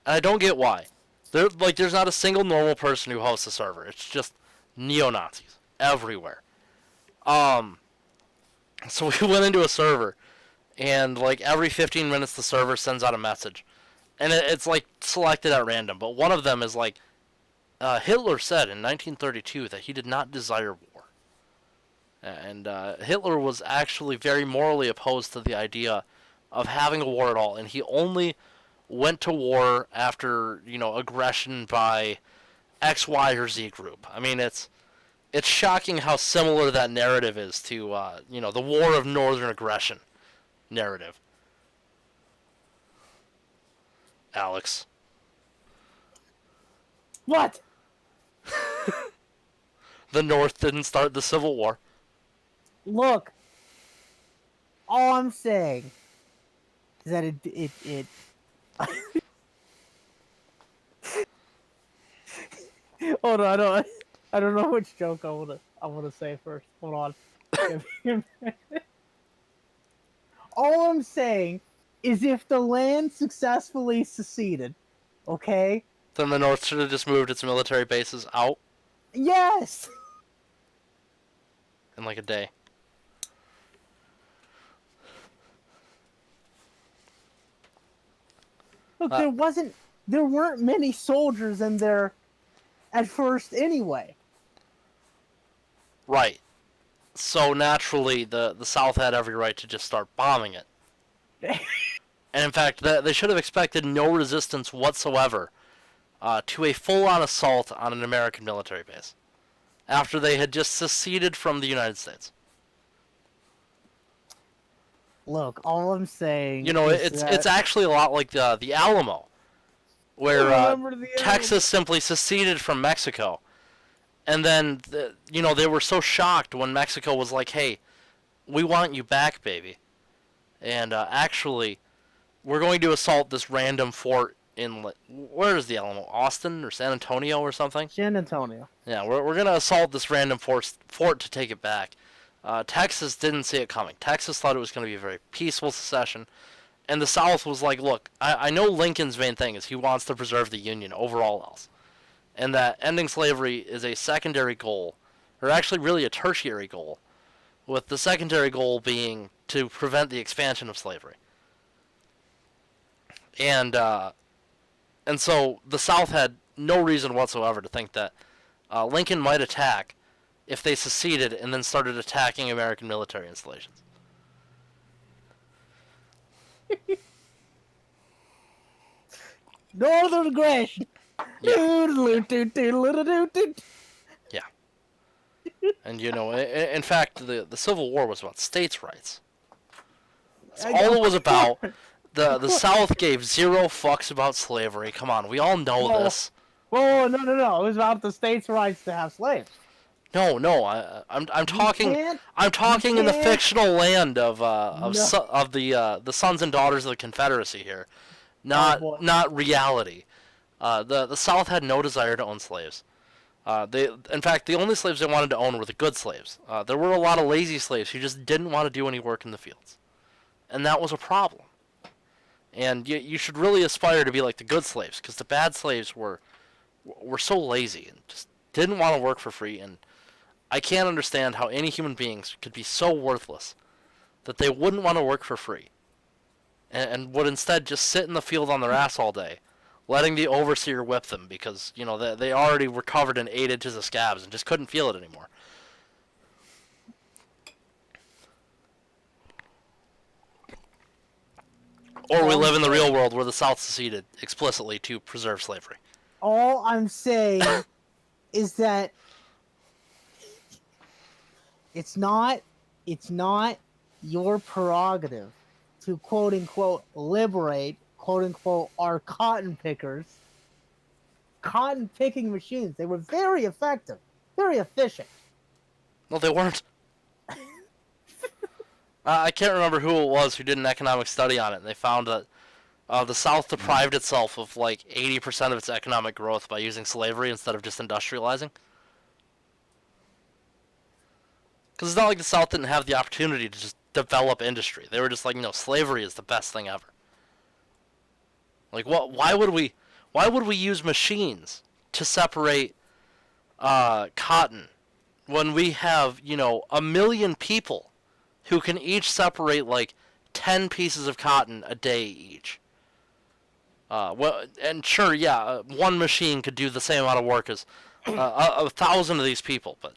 And I don't get why. There's not a single normal person who hosts a server. It's just neo-Nazis everywhere. So we went into a server, and like every 15 minutes the server sends out a message, and it's like selected at random. But one of them is like, Hitler said in 1932 that he did not desire war, and Hitler was actually very morally opposed to the idea of having a war at all, and he only went to war after aggression by X, Y, or Z group. I mean, it's shocking how similar that narrative is to the War of Northern Aggression narrative. Alex.
What?
The North didn't start the Civil War.
Look, all I'm saying is that it Hold on, I don't know which joke I wanna say first. Hold on. All I'm saying is if the land successfully seceded, okay?
Then the North should have just moved its military bases out
Yes.
in like a day.
Look, there weren't many soldiers in there at first anyway.
Right. So naturally, the South had every right to just start bombing it. And in fact, they should have expected no resistance whatsoever to a full-on assault on an American military base after they had just seceded from the United States.
Look, all I'm saying
it's actually a lot like the Alamo, where Texas simply seceded from Mexico. And then, they were so shocked when Mexico was like, hey, we want you back, baby. And actually, we're going to assault this random fort in, where is the Alamo? Austin or San Antonio or something?
San Antonio.
Yeah, we're going to assault this random fort to take it back. Texas didn't see it coming. Texas thought it was going to be a very peaceful secession. And the South was like, look, I know Lincoln's main thing is he wants to preserve the Union over all else. And that ending slavery is a secondary goal, or actually really a tertiary goal, with the secondary goal being to prevent the expansion of slavery. And so the South had no reason whatsoever to think that Lincoln might attack if they seceded and then started attacking American military installations.
Northern aggression.
Yeah, yeah,
Doodle-doo-doo-doo-doo-doo-doo.
yeah. And in fact, the Civil War was about states' rights. That's all it
Of
was
course.
about.
Of
The
course.
South gave zero fucks about slavery. Come on, we all know
Whoa,
this.
whoa, no, no, no. It was about the states' rights to have slaves.
No, no, I'm
You
talking.
can't.
I'm
You
talking in the
can't.
fictional land
No.
of the sons and daughters of the Confederacy here,
Oh boy.
not reality. The South had no desire to own slaves. In fact, the only slaves they wanted to own were the good slaves. There were a lot of lazy slaves who just didn't want to do any work in the fields, and that was a problem. And you should really aspire to be like the good slaves, because the bad slaves were so lazy and just didn't want to work for free. And I can't understand how any human beings could be so worthless that they wouldn't want to work for free, and would instead just sit in the field on their ass all day, letting the overseer whip them because they already were covered in 8 inches of scabs and just couldn't feel it anymore. Or we
All I'm
live in the real
saying.
world where the South seceded explicitly to preserve slavery.
All I'm saying is that it's not. It's not your prerogative to quote unquote liberate quote unquote our cotton pickers. Cotton picking machines. They were very effective, very efficient.
No, they weren't. I can't remember who it was who did an economic study on it, and they found that the South deprived itself of like 80% of its economic growth by using slavery instead of just industrializing. Because it's not like the South didn't have the opportunity to just develop industry. They were just like, slavery is the best thing ever. Like, what? Why would we use machines to separate cotton when we have 1 million people who can each separate like 10 pieces of cotton a day each? Well, and sure, yeah, one machine could do the same amount of work as 1,000 of these people, but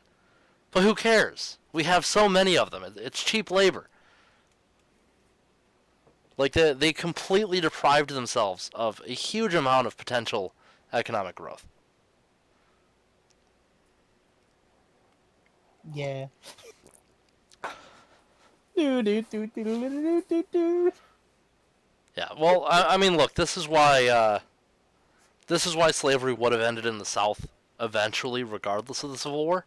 who cares? We have so many of them. It's cheap labor. Like they completely deprived themselves of a huge amount of potential economic growth.
Yeah. Do do do do do do do do.
Yeah. Well, I mean, look, this is why slavery would have ended in the South eventually, regardless of the Civil War,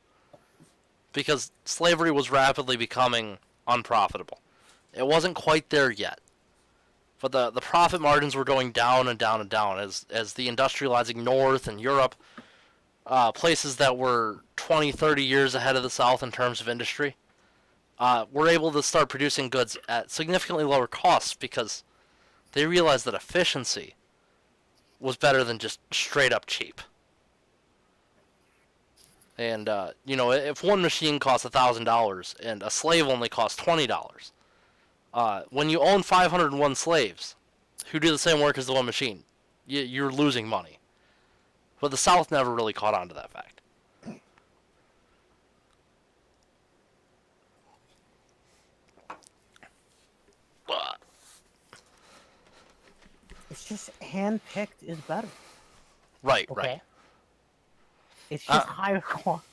because slavery was rapidly becoming unprofitable. It wasn't quite there yet, but the profit margins were going down and down and down as the industrializing North and Europe, places that were 20, 30 years ahead of the South in terms of industry, were able to start producing goods at significantly lower costs because they realized that efficiency was better than just straight up cheap. And if one machine costs $1,000 and a slave only costs $20, when you own 501 slaves who do the same work as the one machine, you're losing money. But the South never really caught on to that fact.
It's just hand-picked is better.
Right, right.
Okay. It's just higher quality.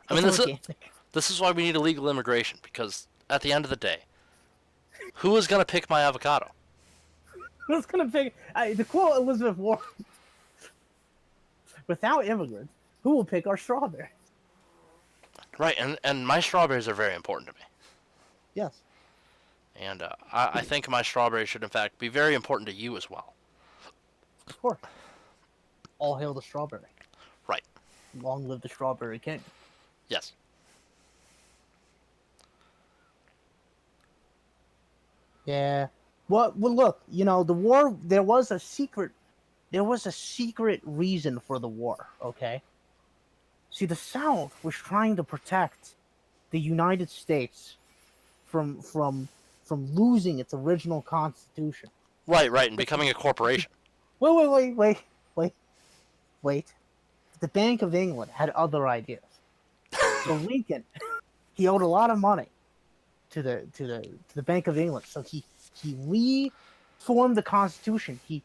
I mean,
It's organic.
this is why we need illegal immigration, because at the end of the day, who is going to pick my avocado?
Who's gonna pick? To quote Elizabeth Warren, without immigrants, who will pick our strawberries?
Right, and my strawberries are very important to me.
Yes.
And I think my strawberries should, in fact, be very important to you as well.
Of course. All hail the strawberry.
Right.
Long live the strawberry king.
Yes.
Yeah. Well, look, the war, there was a secret reason for the war, okay? See, the South was trying to protect the United States from losing its original constitution.
Right, right, and becoming a corporation.
Wait. The Bank of England had other ideas. So Lincoln, he owed a lot of money to the Bank of England. So he formed the Constitution. He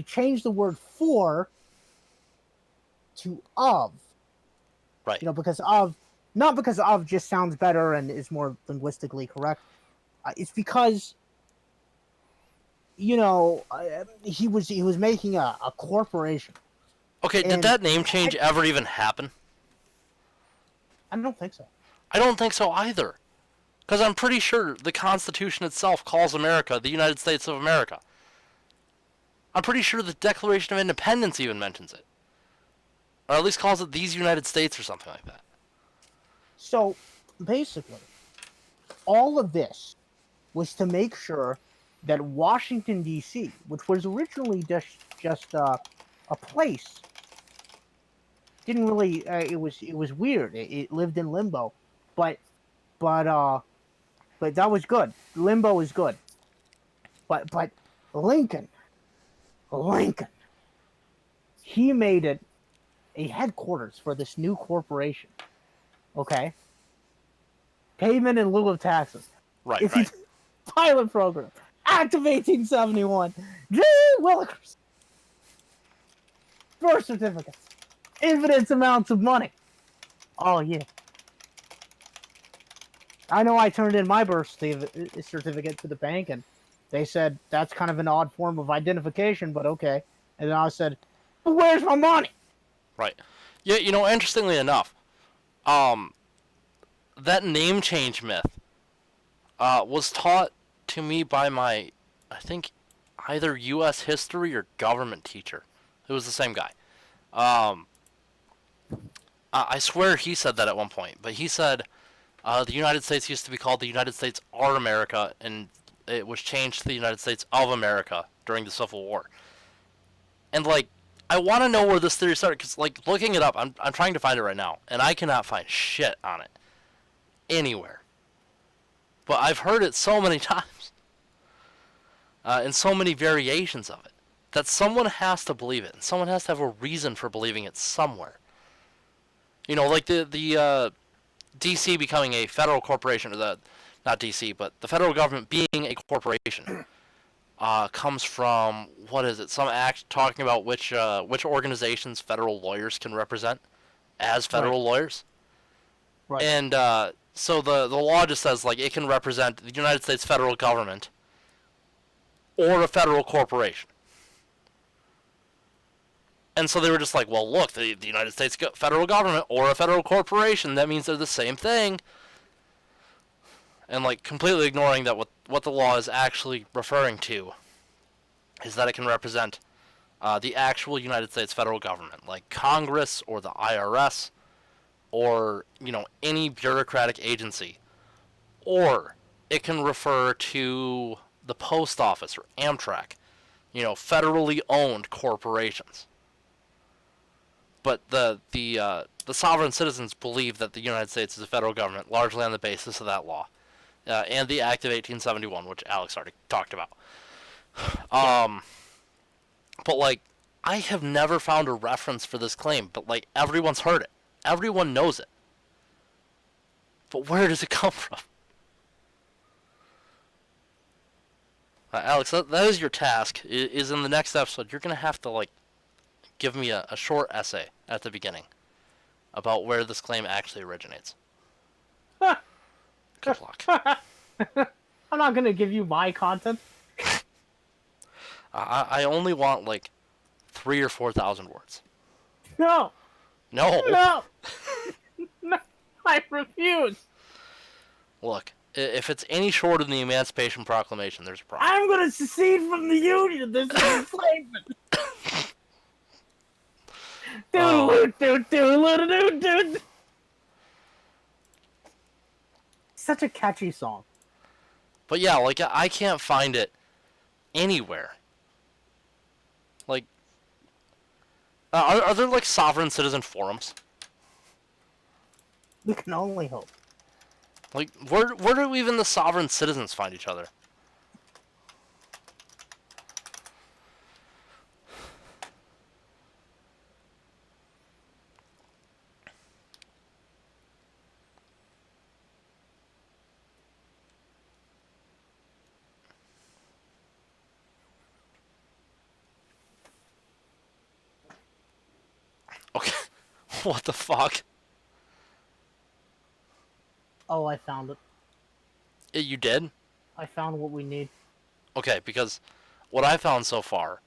changed the word "for" to "of."
Right.
Because of, not because "of" just sounds better and is more linguistically correct. It's because he was making a corporation.
Okay, did
And
that name change ever even happen?
I don't think so.
I don't think so either. Because I'm pretty sure the Constitution itself calls America the United States of America. I'm pretty sure the Declaration of Independence even mentions it. Or at least calls it these United States or something like that.
So basically, all of this was to make sure that Washington D.C., which was originally just a place, didn't really. It was weird. It lived in limbo, but but uh but that was good. Limbo is good. But Lincoln, Lincoln, he made it a headquarters for this new corporation. Okay, payment in lieu of taxes.
Right,
If
right.
you pilot program, Act of 1871, G. Willikers, birth certificates, infinite amounts of money. Oh yeah, I know. I turned in my birth certificate to the bank, and they said that's kind of an odd form of identification, but okay. And then I said, "But where's my money?"
Right. Yeah, interestingly enough, um, that name change myth was taught to me by my, I think, either U.S. history or government teacher. It was the same guy. Um, I swear he said that at one point, but he said the United States used to be called the United States of America, and it was changed to the United States of America during the Civil War. And like, I want to know where this theory started, because like looking it up, I'm trying to find it right now, and I cannot find shit on it anywhere. But I've heard it so many times, and so many variations of it, that someone has to believe it, and someone has to have a reason for believing it somewhere. Like the DC becoming a federal corporation, or the not DC, but the federal government being a corporation, comes from, what is it? Some act talking about which organizations federal lawyers can represent as
Right,
federal lawyers,
right.
and so the law just says like it can represent the United States federal government or a federal corporation. And so they were just like, well, look, the United States federal government or a federal corporation, that means they're the same thing. And like completely ignoring that what the law is actually referring to is that it can represent the actual United States federal government, like Congress or the IRS or any bureaucratic agency, or it can refer to the post office or Amtrak, federally owned corporations. But the sovereign citizens believe that the United States is a federal government, largely on the basis of that law, and the Act of 1871, which Alex already talked about.
Yeah.
But like, I have never found a reference for this claim, but like everyone's heard it, everyone knows it. But where does it come from? Alex, that is your task. Is in the next episode, you're gonna have to like give me a short essay at the beginning about where this claim actually originates. Good luck.
I'm not gonna give you my content.
I only want like 3,000 or 4,000 words.
No,
No.
no, no. I refuse.
Look, if it's any shorter than the Emancipation Proclamation, there's a problem.
I'm gonna secede from the Union. This is enslavement. Doodle-doo. Such a catchy song.
But yeah, like I can't find it anywhere. Like, are there like sovereign citizen forums?
We can only hope.
Like, where do even the sovereign citizens find each other? What the fuck?
Oh, I found it.
You did?
I found what we need.
Okay, because what I found so far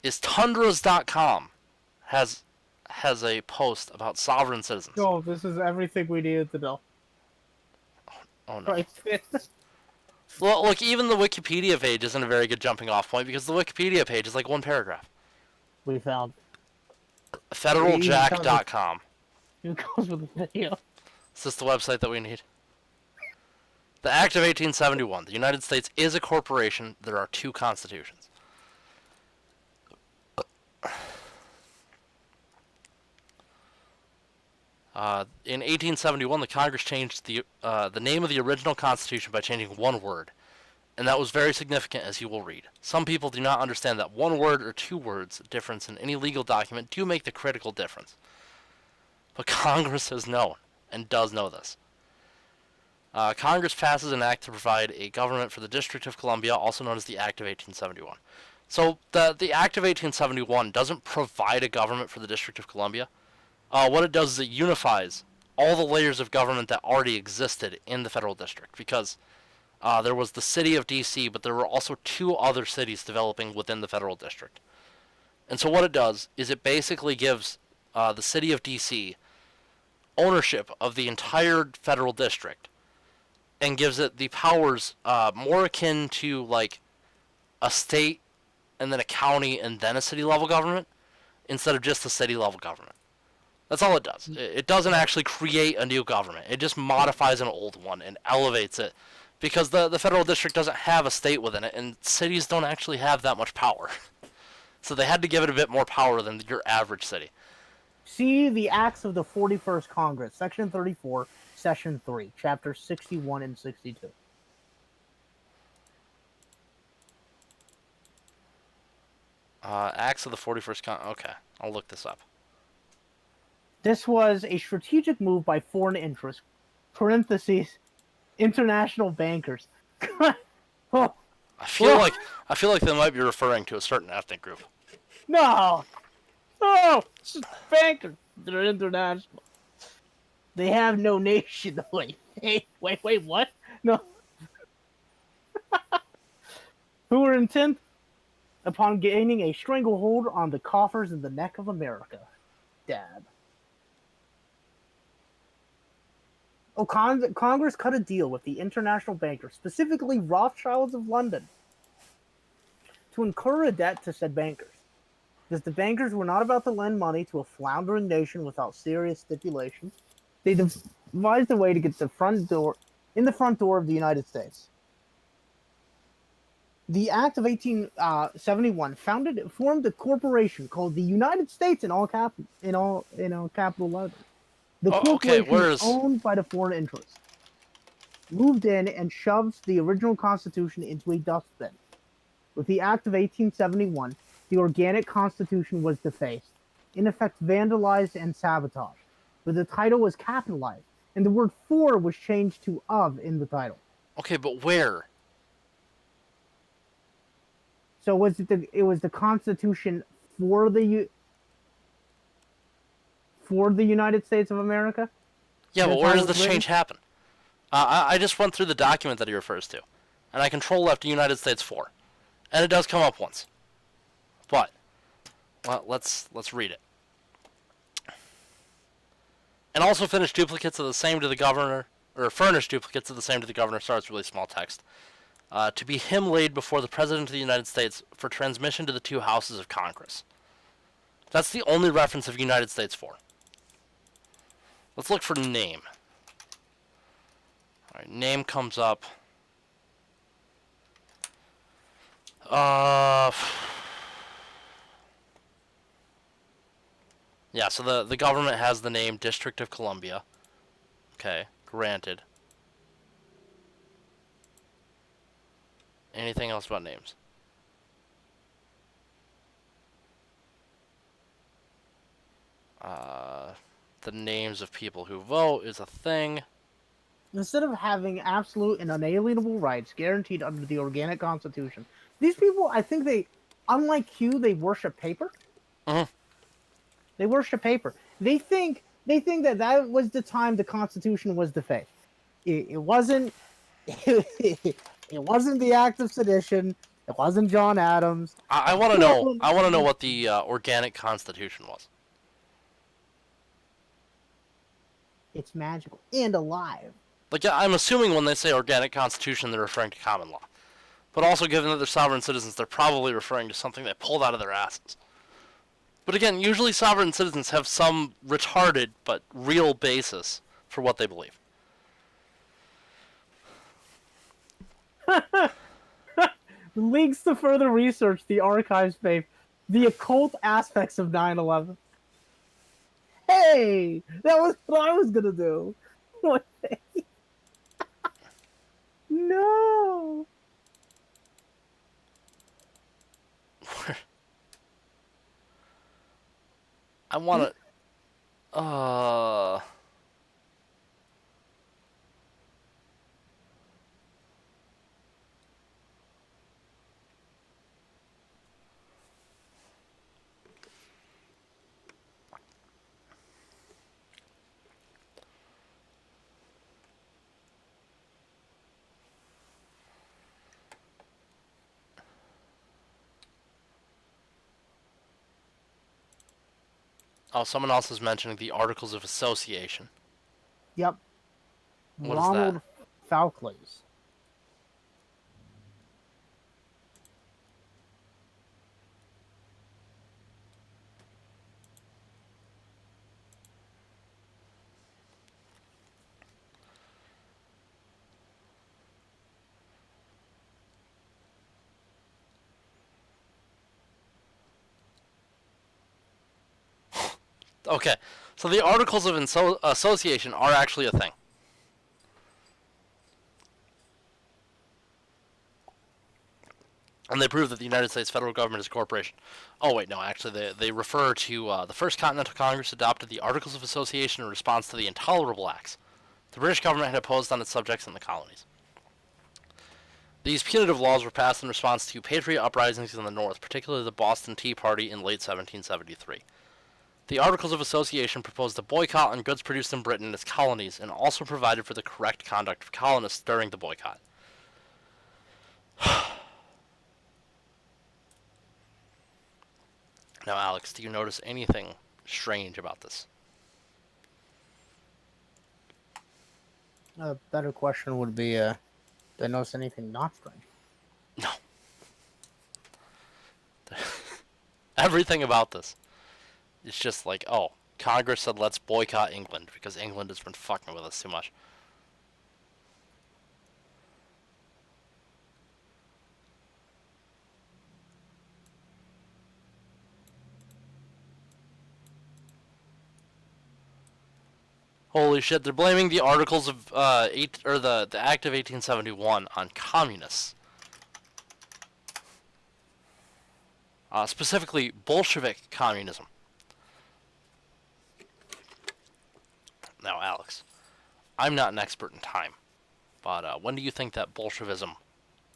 is tundras.com has a post about sovereign citizens.
No, this is everything we needed to know.
Oh no.
Right.
Well, look, even the Wikipedia page isn't a very good jumping off point because the Wikipedia page is like one paragraph.
We found.
Federaljack.com.
It goes with the video.
Is this the website that we need? The Act of 1871. The United States is a corporation. There are two constitutions. In 1871, the Congress changed the name of the original Constitution by changing one word, and that was very significant, as you will read. Some people do not understand that one word or two words difference in any legal document do make the critical difference. But Congress has known, and does know this. Congress passes an act to provide a government for the District of Columbia, also known as the Act of 1871. So the Act of 1871 doesn't provide a government for the District of Columbia. What it does is it unifies all the layers of government that already existed in the federal district, because there was the city of D.C., but there were also two other cities developing within the federal district. And so what it does is it basically gives the city of D.C. ownership of the entire federal district, and gives it the powers more akin to like a state and then a county and then a city level government, instead of just a city level government. That's all it does. It doesn't actually create a new government. It just modifies an old one and elevates it, because the federal district doesn't have a state within it, and cities don't actually have that much power. So they had to give it a bit more power than your average city.
See the Acts of the 41st Congress, Section 34, Session 3, Chapters 61 and 62.
Acts of the 41st okay, I'll look this up.
This was a strategic move by foreign interests, parentheses, international bankers. Oh,
I feel like they might be referring to a certain ethnic group.
no! Oh, it's just bankers. They're international. They have no nation. Wait, what? No. Who were intent upon gaining a stranglehold on the coffers and the neck of America. Dad. Oh, Congress cut a deal with the international bankers, specifically Rothschilds of London, to incur a debt to said bankers. Because the bankers were not about to lend money to a floundering nation without serious stipulations, they devised a way to get in the front door of the United States. The Act of 1871 formed a corporation called the United States in all capital letters. The corporation was owned by the foreign interests, moved in and shoved the original Constitution into a dustbin. With the Act of 1871, the organic Constitution was defaced, in effect vandalized and sabotaged, but the title was capitalized, and the word "for" was changed to "of" in the title.
Okay, but where?
So it was the Constitution for the United States of America?
Yeah, but where does this change happen? I just went through the document that he refers to, and I control left United States 4, and it does come up once. But let's read it. And also furnish duplicates of the same to the governor, or furnish duplicates of the same to the governor. Sorry, it's really small text. To be him laid before the President of the United States for transmission to the two houses of Congress. That's the only reference of United States 4. Let's look for name. Alright, name comes up. Yeah, so the government has the name District of Columbia. Okay, granted. Anything else about names? The names of people who vote is a thing.
Instead of having absolute and unalienable rights guaranteed under the organic Constitution, these people, I think unlike Q, they worship paper.
Mm-hmm.
They worship paper. They think They think that that was the time the Constitution was defaced. It wasn't. It wasn't the act of sedition. It wasn't John Adams.
I want to know. I want to know what the organic constitution was.
It's magical and alive.
Like, yeah, I'm assuming when they say organic constitution, they're referring to common law. But also, given that they're sovereign citizens, they're probably referring to something they pulled out of their asses. But again, usually sovereign citizens have some retarded but real basis for what they believe.
Links to further research the archives page, the occult aspects of 9/11. Hey, that was what I was gonna do. No.
I want to. Oh, someone else is mentioning the Articles of Association.
Yep.
What
Ronald
is
Falkleys.
that? Okay, so the Articles of Association are actually a thing. And they prove that the United States federal government is a corporation. Oh, wait, no, actually, they refer to the First Continental Congress adopted the Articles of Association in response to the Intolerable Acts the British government had imposed on its subjects in the colonies. These punitive laws were passed in response to patriot uprisings in the North, particularly the Boston Tea Party in late 1773. The Articles of Association proposed a boycott on goods produced in Britain and its colonies, and also provided for the correct conduct of colonists during the boycott. Now, Alex, do you notice anything strange about this?
A better question would be, do I notice anything not strange?
No. Everything about this. It's just like, oh, Congress said let's boycott England because England has been fucking with us too much. Holy shit! They're blaming the Articles of the Act of 1871 on communists, specifically Bolshevik communism. Now, Alex, I'm not an expert in time, but when do you think that Bolshevism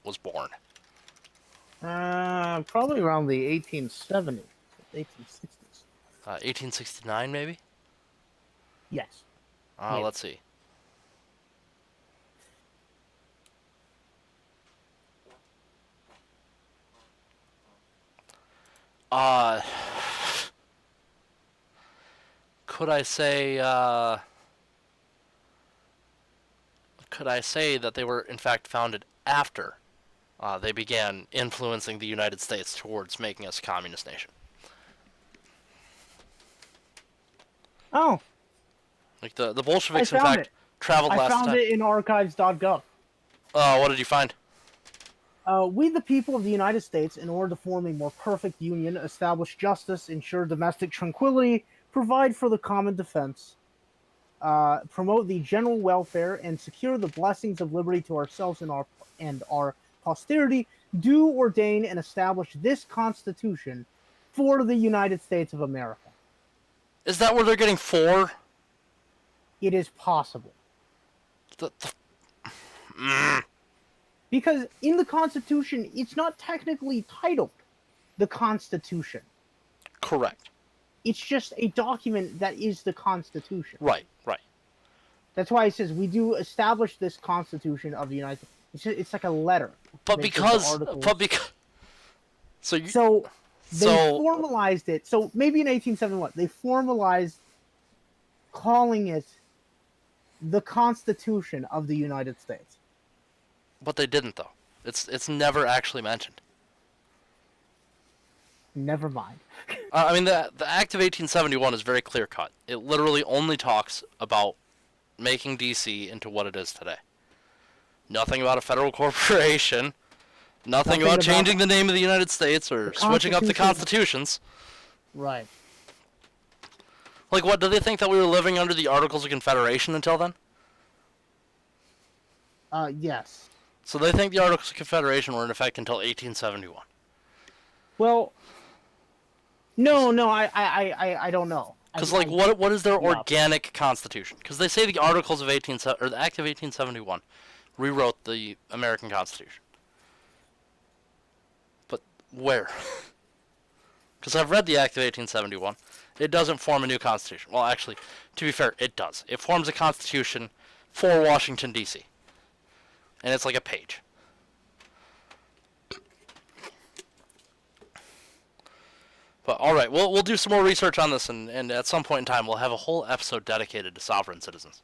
was born?
Probably around the 1870s, 1860s.
1869, maybe?
Yes. Maybe.
Let's see. Could I say, that they were in fact founded after they began influencing the United States towards making us a communist nation?
Oh,
Like the Bolsheviks, in fact, traveled last time.
I found it in archives.gov.
What did you find?
We, the people of the United States, in order to form a more perfect union, establish justice, ensure domestic tranquility, provide for the common defense, promote the general welfare, and secure the blessings of liberty to ourselves and our posterity, do ordain and establish this Constitution for the United States of America.
Is that where they're getting for?
It is possible. Because in the Constitution, it's not technically titled the Constitution.
Correct.
It's just a document that is the Constitution.
Right, right.
That's why it says we do establish this Constitution of the United States. It's like a letter.
But
They take the
because,
articles.
so you,
So they
so
formalized it. So maybe in 1871 they formalized calling it the Constitution of the United States.
but they didn't though. It's never actually mentioned.
Never mind.
I mean, the Act of 1871 is very clear cut. It literally only talks about making DC into what it is today. Nothing about a federal corporation. Nothing about changing the name of the United States or switching up the constitutions.
Right.
Like, what, do they think that we were living under the Articles of Confederation until then?
Yes.
So they think the Articles of Confederation were in effect until 1871.
Well, no, I don't know.
Because, like, what is their organic constitution? Because they say the Articles of the Act of 1871 rewrote the American Constitution. But where? Because I've read the Act of 1871. It doesn't form a new constitution. Well, actually, to be fair, it does. It forms a constitution for Washington, D.C. And it's like a page. But, alright, we'll do some more research on this, and at some point in time, we'll have a whole episode dedicated to sovereign citizens.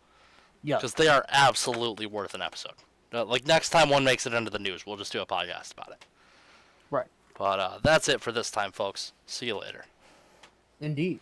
Yeah.
Because they are absolutely worth an episode. Like, next time one makes it into the news, we'll just do a podcast about it.
Right.
But that's it for this time, folks. See you later.
Indeed.